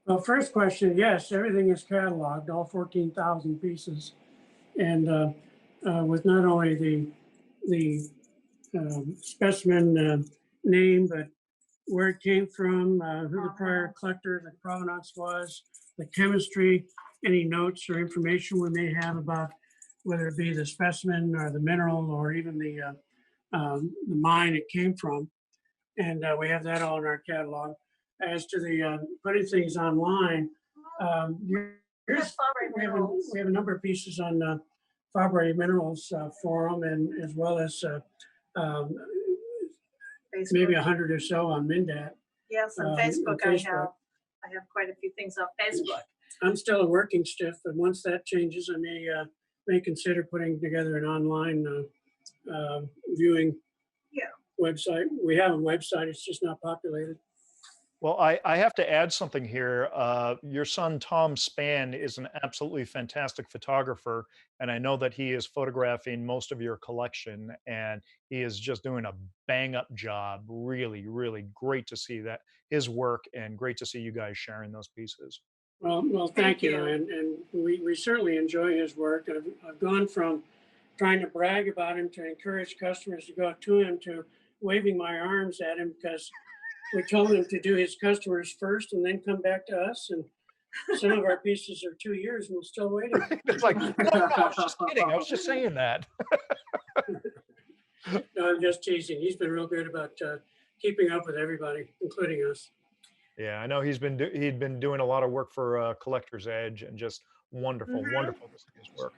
Well, first question, yes, everything is cataloged, all 14,000 pieces. And with not only the specimen name, but where it came from, who the prior collector, the provenance was, the chemistry, any notes or information we may have about whether it be the specimen or the mineral or even the mine it came from. And we have that all in our catalog. As to the putting things online, here's, we have a number of pieces on Fabre Minerals forum, and as well as maybe 100 or so on Mindat. Yes, on Facebook, I have quite a few things on Facebook. I'm still a working stiff, but once that changes, I may consider putting together an online viewing website. We have a website, it's just not populated. Well, I have to add something here. Your son, Tom Spann, is an absolutely fantastic photographer. And I know that he is photographing most of your collection, and he is just doing a bang up job. Really, really great to see that his work, and great to see you guys sharing those pieces. Well, thank you. And we certainly enjoy his work. I've gone from trying to brag about him to encourage customers to go to him to waving my arms at him, because we told him to do his customers first and then come back to us. And some of our pieces are 2 years and we're still waiting. It's like, no, I was just kidding. I was just saying that. No, I'm just teasing. He's been real good about keeping up with everybody, including us. Yeah, I know he'd been doing a lot of work for Collector's Edge, and just wonderful, wonderful to see his work.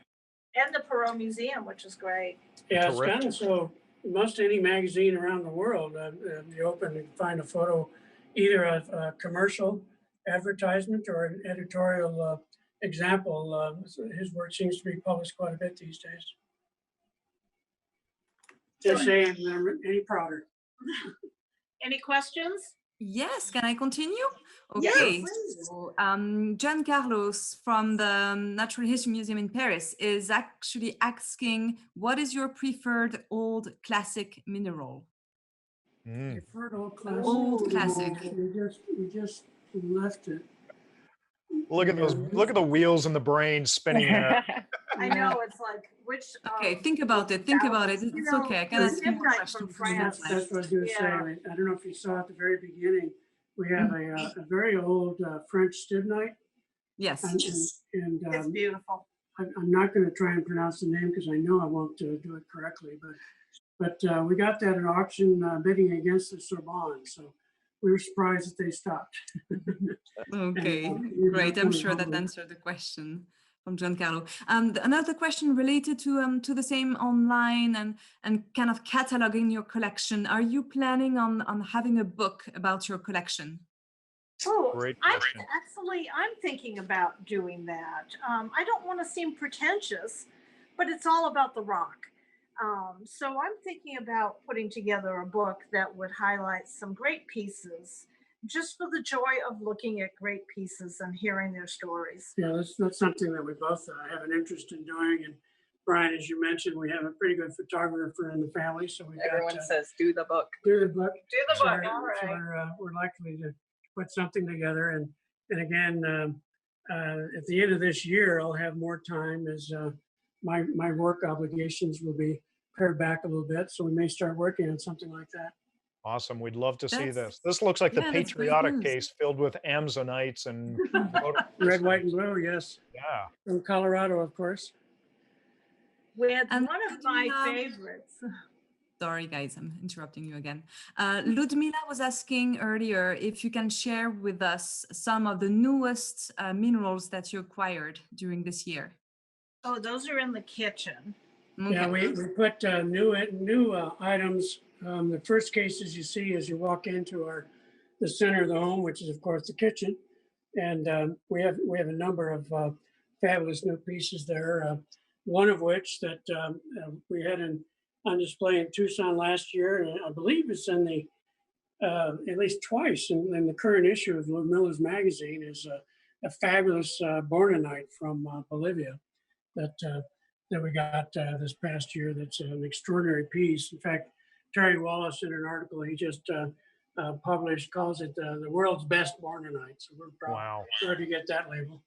And the Perot Museum, which is great. Yeah, it's kind of so. Most any magazine around the world, you open and find a photo, either of a commercial advertisement or an editorial example. His work seems to be published quite a bit these days. Just saying, I'm any prouder. Any questions? Yes, can I continue? Yes, Okay, please. so John Carlos from the Natural History Museum in Paris is actually asking, what is your preferred old classic mineral? Preferred old classic. Old classic. We just left it. Look at those! Look at the wheels in the brain spinning. I know, it's like, which. Okay, think about it. Think about it. It's okay. I can ask you more Midnight questions. from France. That's what I was going to say. I don't know if you saw at the very beginning, we have a very old French stibnite. Yes. And It's beautiful. I'm not going to try and pronounce the name because I know I won't do it correctly, but we got that at auction bidding against the Sorbonne. So we were surprised that they stopped. Okay, great. I'm sure that answered the question from Giancarlo. Another question related to the same online and kind of cataloging your collection. Are you planning on having a book about your collection? Oh, Great I'm question. thinking about doing that. I don't want to seem pretentious, but it's all about the rock. So I'm thinking about putting together a book that would highlight some great pieces, just for the joy of looking at great pieces and hearing their stories. Yeah, that's something that we both have an interest in doing. And Brian, as you mentioned, we have a pretty good photographer in the family, so Everyone says, do the book. Do the book. Do the book, So all right. we're likely to put something together. And again, at the end of this year, I'll have more time as my work obligations will be pared back a little bit. So we may start working on something like that. Awesome. We'd love to see That's- this. This looks like the yeah, that's great patriotic news. case filled with Amazonites and Red, white, and blue, yes. Yeah. From Colorado, of course. With And one of my favorites. Sorry, guys, I'm interrupting you again. Ludmila was asking earlier if you can share with us some of the newest minerals that you acquired during this year. Oh, those are in the kitchen. Okay. Yeah, we put new items. The first cases you see as you walk into the center of the home, which is of course the kitchen, and we have a number of fabulous new pieces there. One of which that we had on display in Tucson last year, and I believe it's in the at least twice in the current issue of Miller's magazine, is a fabulous bornonite from Bolivia that we got this past year. That's an extraordinary piece. In fact, Terry Wallace, in an article he just published, calls it the world's best bornonite. So we're proud to get that label.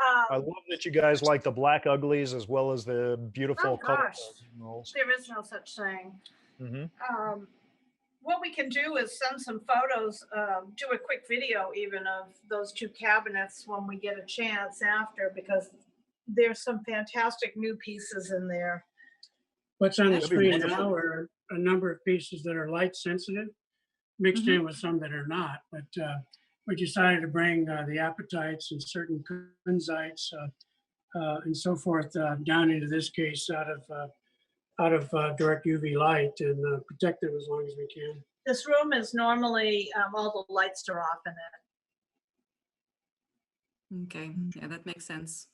I love that you guys like the black uglies as well as the beautiful Oh colorful gosh, minerals. there is no such thing. Mhm. What we can do is send some photos, do a quick video even of those two cabinets when we get a chance after, because there's some fantastic new pieces in there. What's on the That'd be screen wonderful. now are a number of pieces that are light sensitive, mixed in with some that are not. But we decided to bring the apatites and certain kunzites and so forth down into this case out of direct UV light and protect them as long as we can. This room is normally, all the lights are off in it. Okay, yeah, that makes sense.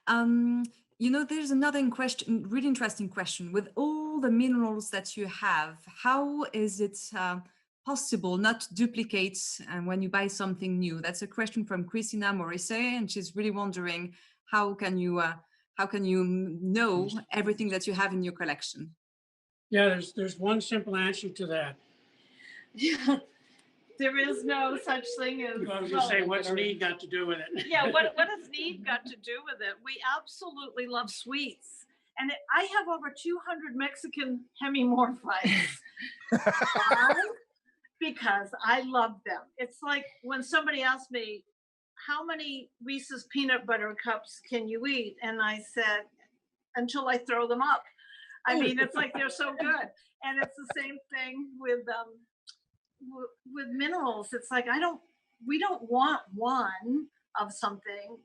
There's another question, really interesting question. With all the minerals that you have, how is it possible not to duplicate when you buy something new? That's a question from Christina Morrissey, and she's really wondering how can you know everything that you have in your collection? Yeah, there's one simple answer to that. Yeah, there is no such thing as. I was going to say, what's need got to do with it? Yeah, what has need got to do with it? We absolutely love sweets. And I have over 200 Mexican hemimorphites. Why? Because I love them. It's like when somebody asked me, how many Reese's peanut butter cups can you eat? And I said, until I throw them up. I mean, it's like they're so good. And it's the same thing with minerals. It's like we don't want one of something.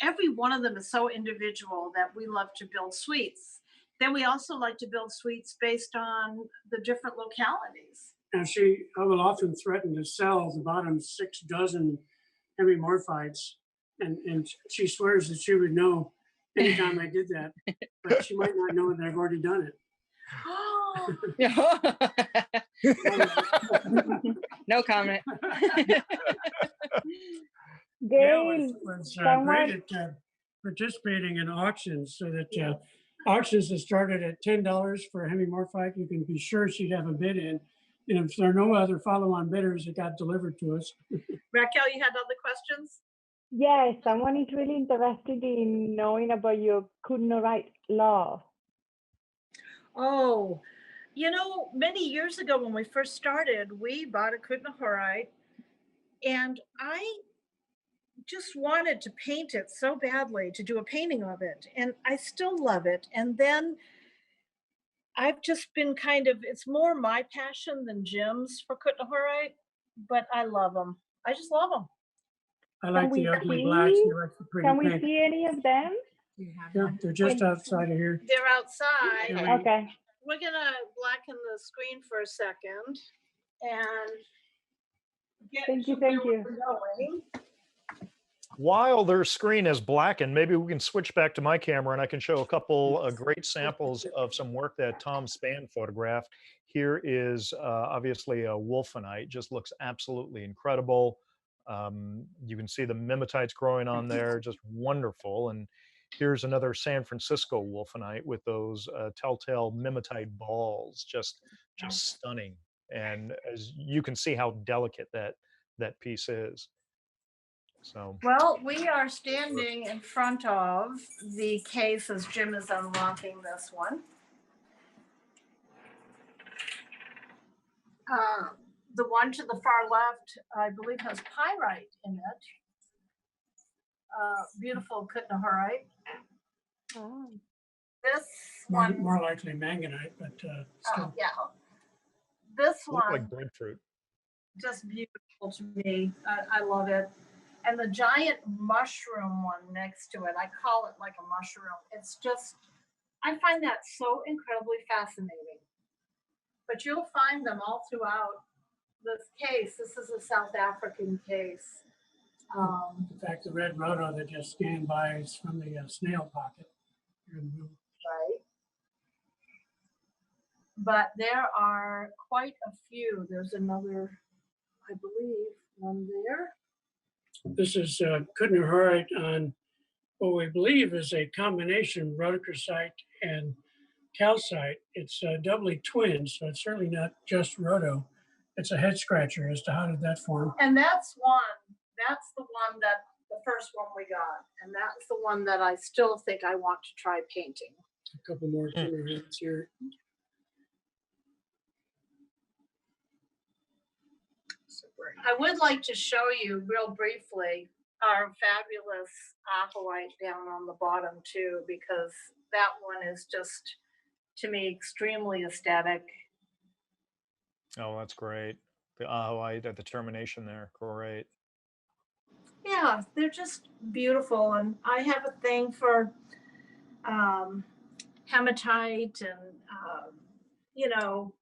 Every one of them is so individual that we love to build suites. Then we also like to build suites based on the different localities. And I will often threaten to sell the bottom 6 dozen hemimorphites, and she swears that she would know anytime I did that, but she might not know that I've already done it. No comment. Gail, was someone, great at participating in auctions, so that auctions that started at $10 for a hemimorphite, you can be sure she'd have a bid in. And if there are no other follow-on bidders, it got delivered to us. Raquel, you had other questions? yes, someone is really interested in knowing about your Kutnerite law. Oh, many years ago when we first started, we bought a Kutnerite, and I just wanted to paint it so badly, to do a painting of it, and I still love it. And then I've just been it's more my passion than Jim's for Kutnerite, but I love them. I just love them. I like the ugly blacks. He likes the pretty Can we pink. see any of them? Yeah, they're just outside of here. They're outside. Yeah. Okay. We're gonna blacken the screen for a second and get Thank you, to thank where you. we're going. While their screen is blackened, maybe we can switch back to my camera and I can show a couple great samples of some work that Tom Spann photographed. Here is obviously a Wolfenite, just looks absolutely incredible. You can see the mimetites growing on there, just wonderful. And here's another San Francisco Wolfenite with those telltale mimetite balls, just stunning. And as you can see how delicate that piece is. So, Well, we are standing in front of the case as Jim is unlocking this one. The one to the far left, I believe, has pyrite in it. Beautiful Kutnerite. Oh. This one, More likely manganite, but still. yeah. This look one, like breadfruit. just beautiful to me. I love it. And the giant mushroom one next to it, I call it like a mushroom. It's just, I find that so incredibly fascinating. But you'll find them all throughout this case. This is a South African case. In fact, the red rhodo that just scanned by is from the snail pocket. Right. But there are quite a few. There's another, I believe, one there. This is Kutnerite on what we believe is a combination rhodochrosite and calcite. It's doubly twinned, so it's certainly not just rhodo. It's a head scratcher as to how did that form. And that's the one that the first one we got, and that's the one that I still think I want to try painting. A couple more timberheads here. I would like to show you real briefly our fabulous aquaite down on the bottom too, because that one is just, to me, extremely aesthetic. Oh, that's great. The Ahawite at the termination there. Great. Yeah, they're just beautiful, and I have a thing for hematite, and you know,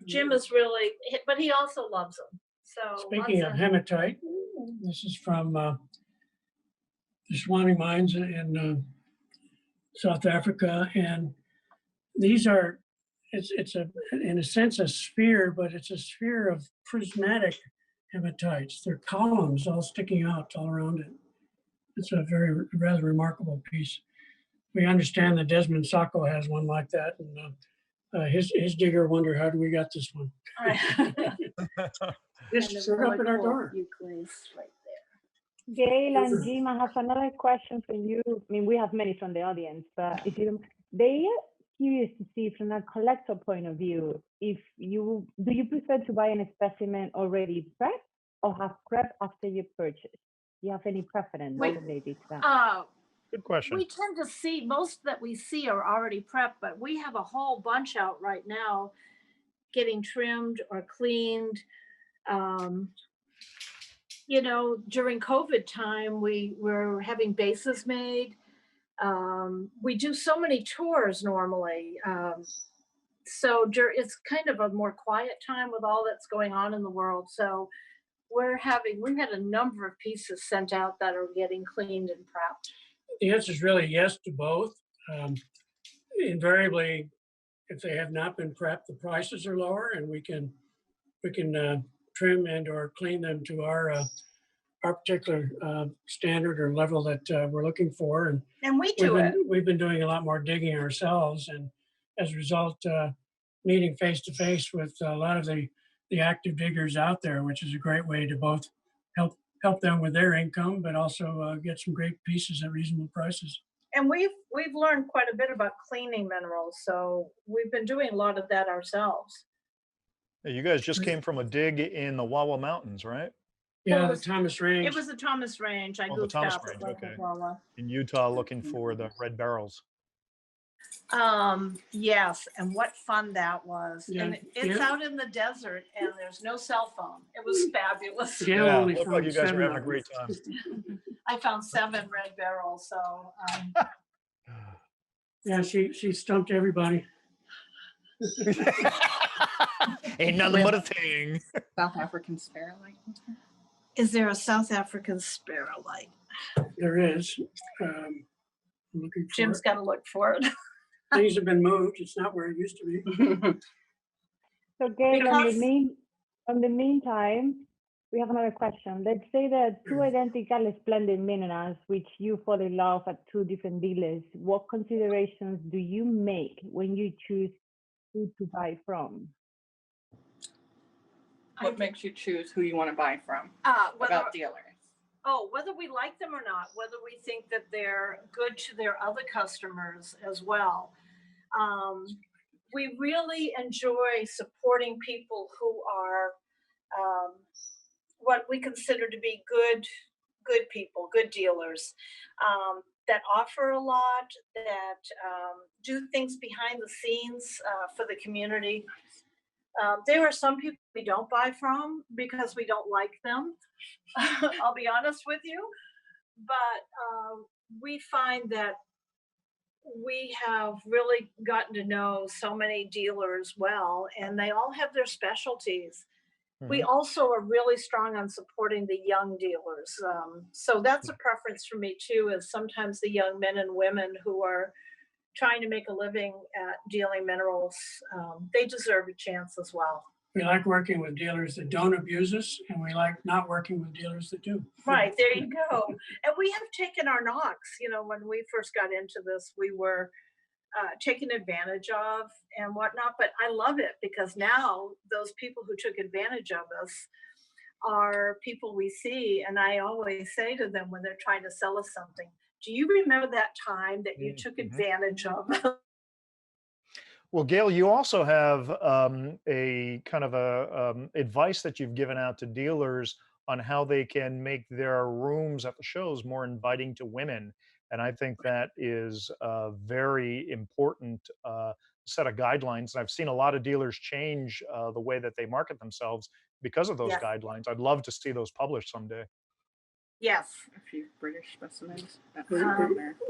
Jim is really, but he also loves them. So Speaking of hematite, this is from the Swanee mines in South Africa, and these are, it's a, in a sense, a sphere, but it's a sphere of prismatic hematites. They're columns all sticking out all around it. It's a rather remarkable piece. We understand that Desmond Sacco has one like that, and his digger wondered, how do we got this one? Just set up at our door. Right there. Gail and Jim, I have another question for you. I mean, we have many from the audience, but if you don't, they are curious to see from a collector point of view, if you prefer to buy a specimen already prepped or have prepped after you purchase? Do you have any preference related to that? Good question. We tend to see, most that we see are already prepped, but we have a whole bunch out right now getting trimmed or cleaned. You know, during COVID time, we were having bases made. We do so many tours normally. So it's kind of a more quiet time with all that's going on in the world. So we've had a number of pieces sent out that are getting cleaned and prepped. The answer is really yes to both. Invariably, if they have not been prepped, the prices are lower, and we can trim and or clean them to our particular standard or level that we're looking for. And we do it. We've been doing a lot more digging ourselves, and as a result, meeting face to face with a lot of the active diggers out there, which is a great way to both help them with their income, but also get some great pieces at reasonable prices. And we've learned quite a bit about cleaning minerals, so we've been doing a lot of that ourselves. You guys just came from a dig in the Wawa Mountains, right? Yeah, Well, the Thomas Range. It was the Thomas Range. I Oh, the goofed Thomas out. Range, Like okay. Wawa. In Utah, looking for the red barrels. Yes, and what fun that was. Yeah, And it's yeah. out in the desert, and there's no cell phone. It was fabulous. Gail Yeah, only look like found you guys are 7 having a of them. great time. I found 7 red barrels, so Yeah, she stumped everybody. Ain't nothing but a thing. South African sparrowlight. is there a South African sparrowlight? There is. I'm looking for Jim's it. got to look for it. Things have been moved. It's not where it used to be. So Gail, Because- on the meantime, we have another question. Let's say that two identical splendid minerals, which you fall in love at 2 different dealers, what considerations do you make when you choose who to buy from? What makes you choose who you want to buy from? About dealers. Whether we like them or not, whether we think that they're good to their other customers as well. We really enjoy supporting people who are what we consider to be good people, good dealers, that offer a lot, that do things behind the scenes for the community. There are some people we don't buy from because we don't like them. I'll be honest with you, but we find that we have really gotten to know so many dealers well, and they all have their specialties. We also are really strong on supporting the young dealers. So that's a preference for me too, is sometimes the young men and women who are trying to make a living at dealing minerals, they deserve a chance as well. We like working with dealers that don't abuse us, and we like not working with dealers that do. Right, there you go. And we have taken our knocks. You know, when we first got into this, we were taken advantage of and whatnot, but I love it because now those people who took advantage of us are people we see. And I always say to them when they're trying to sell us something, do you remember that time that you took advantage of? Well, Gail, you also have a kind of a advice that you've given out to dealers on how they can make their rooms at the shows more inviting to women. And I think that is a very important set of guidelines. And I've seen a lot of dealers change the way that they market themselves because of those Yes. guidelines. I'd love to see those published someday. Yes. A few British specimens.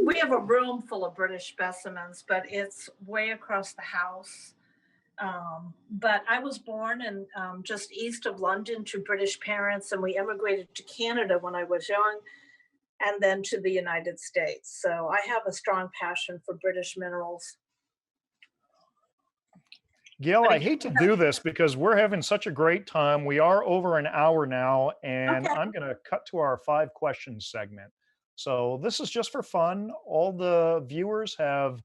We have a room full of British specimens, but it's way across the house. But I was born in just east of London to British parents, and we emigrated to Canada when I was young, and then to the United States. So I have a strong passion for British minerals. Gail, But I again, hate to do this because we're having such a great time. We are over an hour now, and Okay. I'm going to cut to our 5 questions segment. So this is just for fun. All the viewers have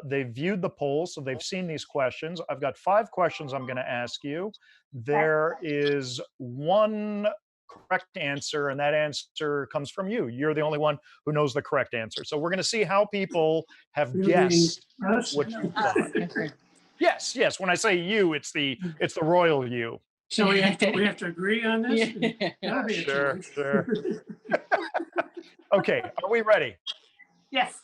they've viewed the poll, so they've seen these questions. I've got 5 questions I'm going to ask you. There is one correct answer, and that answer comes from you. You're the only one who knows the correct answer. So we're going to see how people have guessed what you thought. Yes, yes. When I say you, it's the royal you. So we have to agree on this? That'll be a Sure, challenge. sure. Okay, are we ready? Yes.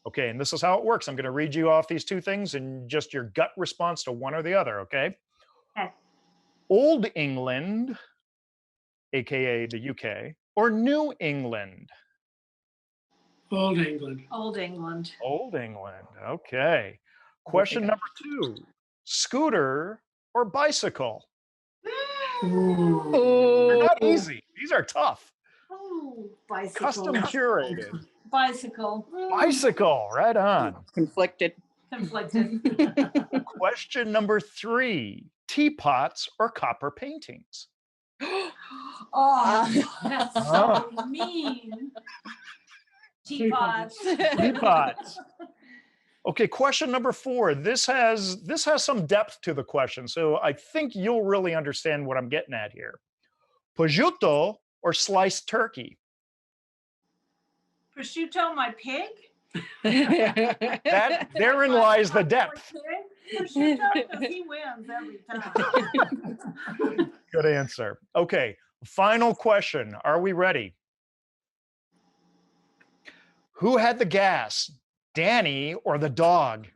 Okay, and this is how it works. I'm going to read you off these 2 things and just your gut response to one or the other, okay? Okay. Old England, aka the UK, or New England? Old England. Old England. Old England, okay. Question number 2, scooter or bicycle? Ooh. Not easy. These are tough. Oh, bicycle. Custom curated. Bicycle. Bicycle, right on. Conflicted. Conflicted. Question number 3, teapots or copper paintings? Oh, that's so mean. Teapots. Teapots. Okay, question number 4. This has some depth to the question, so I think you'll really understand what I'm getting at here. Prosciutto or sliced turkey? Prosciutto, my pig. That therein lies the depth. Prosciutto, because he wins every time. Good answer. Okay, final question. Are we ready? Who had the gas, Danny or the dog?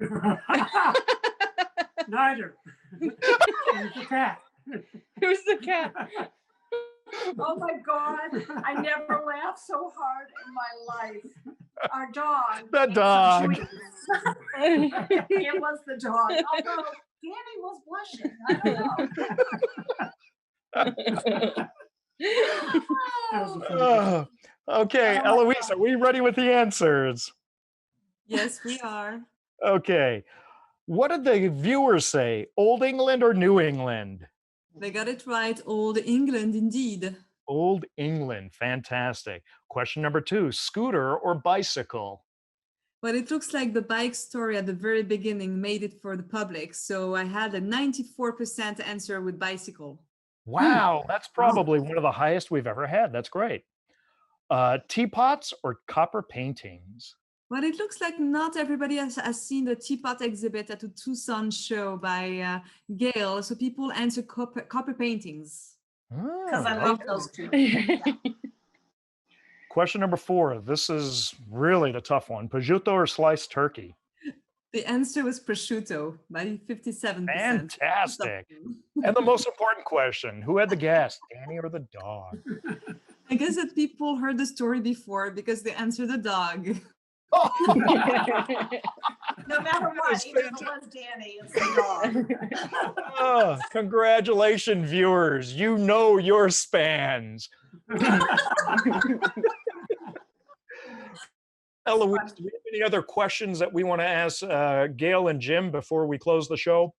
Neither. It's the cat. Who's the cat? Oh my God, I never laughed so hard in my life. Our dog. The ate some dog. sweets. It was the dog. Although Danny was blushing. I don't know. That was a funny Okay, Eloise, are we ready with the answers? Yes, we are. Okay. What did the viewers say? Old England or New England? They got it right. Old England, indeed. Old England. Fantastic. Question number 2, scooter or bicycle? But it looks like the bike story at the very beginning made it for the public. So I had a 94% answer with bicycle. Wow, that's probably one of the highest we've ever had. That's great. Teapots or copper paintings? But it looks like not everybody has seen the teapot exhibit at the Tucson show by Gail. So people answer copper paintings. Because I Oh, love those two. question number 4. This is really the tough one. Prosciutto or sliced turkey? The answer was prosciutto by 57%. Fantastic. And the most important question, who had the gas, Danny or the dog? I guess that people heard the story before because they answered the dog. No matter what, even if it was Danny, it's the dog. Oh, congratulations, viewers. You know your spans. Eloise, do we have any other questions that we want to ask Gail and Jim before we close the show?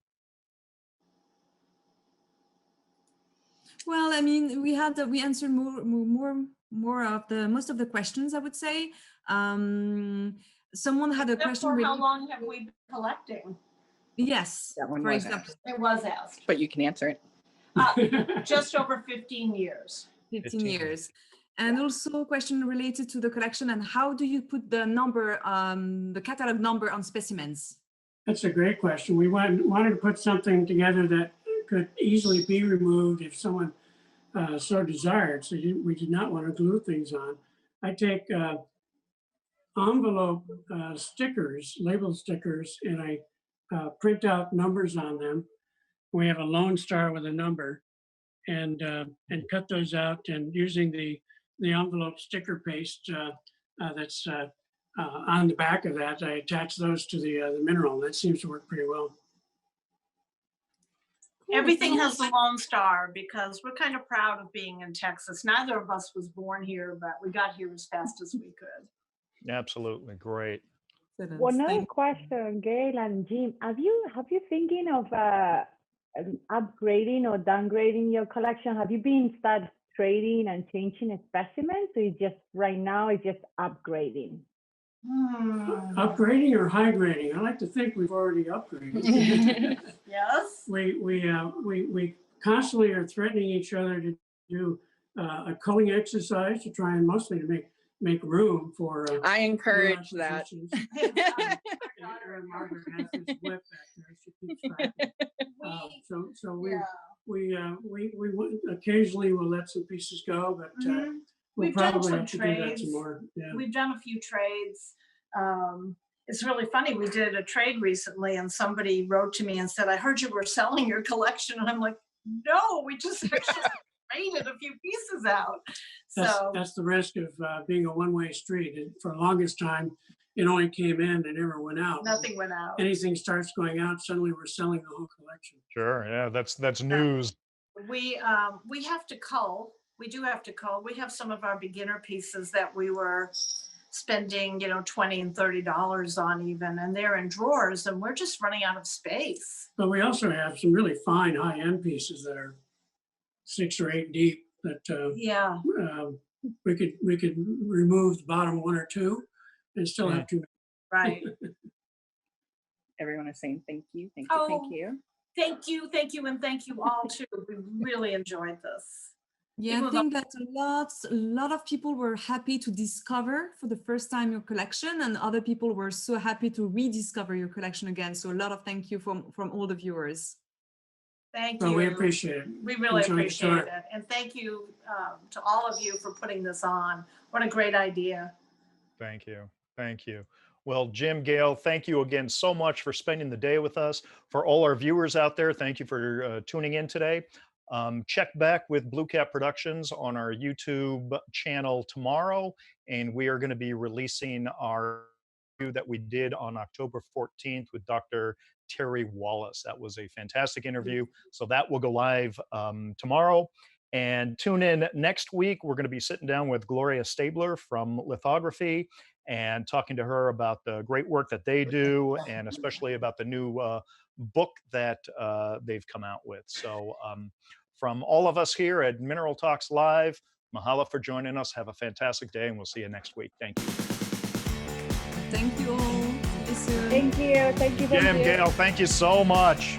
Well, I mean, we answered more of the most of the questions, I would say. Someone had a question. For how long have we been collecting? Yes, That one for was example. It was asked. But you can answer it. Just over 15 years. 15 15 years. And also a question related to the collection and how do you put the number, the catalog number on specimens? That's a great question. We wanted to put something together that could easily be removed if someone so desired. So we did not want to glue things on. I take envelope stickers, label stickers, and I print out numbers on them. We have a Lone Star with a number, and cut those out. And using the envelope sticker paste that's on the back of that, I attach those to the mineral. That seems to work pretty well. Everything has the Lone Star because we're kind of proud of being in Texas. Neither of us was born here, but we got here as fast as we could. Absolutely. Great. One other question, Gail and Jim, have you thinking of upgrading or downgrading your collection? Have you been start trading and changing a specimen? So it's just right now it's just upgrading. Upgrading or high grading? I like to think we've already upgraded. Yes. We constantly are threatening each other to do a culling exercise to try and mostly to make room for. I encourage that. Margaret has this whip back there. She keeps tracking. So we occasionally will let some pieces go, but we'll We've done probably some have to do that trades. some more. Yeah. We've done a few trades. It's really funny. We did a trade recently and somebody wrote to me and said, I heard you were selling your collection. And I'm like, no, we just actually traded a few pieces out. That's the risk of being a one-way street. And for the longest time, it only came in and never went out. Nothing went out. Anything starts going out, suddenly we're selling the whole collection. Sure. Yeah, that's news. We have to cull. We do have to cull. We have some of our beginner pieces that we were spending, $20 and $30 on even, and they're in drawers and we're just running out of space. But we also have some really fine high-end pieces that are 6 or 8 deep that we could remove the bottom 1 or 2 and still have 2. Right. Everyone is saying thank you, thank you, Oh. thank you. Thank you, and thank you all too. We really enjoyed this. Yeah, I think that a lot of people were happy to discover for the first time your collection, and other people were so happy to rediscover your collection again. So a lot of thank you from all the viewers. Thank Well, you. we appreciate it. We really Enjoyed the appreciate tour. it. And thank you to all of you for putting this on. What a great idea. Thank you. Thank you. Well, Jim, Gail, thank you again so much for spending the day with us. For all our viewers out there, thank you for tuning in today. Check back with Blue Cat Productions on our YouTube channel tomorrow, and we are going to be releasing our interview that we did on October 14th with Dr. Terry Wallace. That was a fantastic interview. So that will go live tomorrow. And tune in next week. We're going to be sitting down with Gloria Stabler from Lithography and talking to her about the great work that they do, and especially about the new book that they've come out with. So from all of us here at Mineral Talks Live, mahalo for joining us. Have a fantastic day, and we'll see you next week. Thank you. Thank you all. See you soon. Thank you. Thank you. Jim, Gail, thank you so much.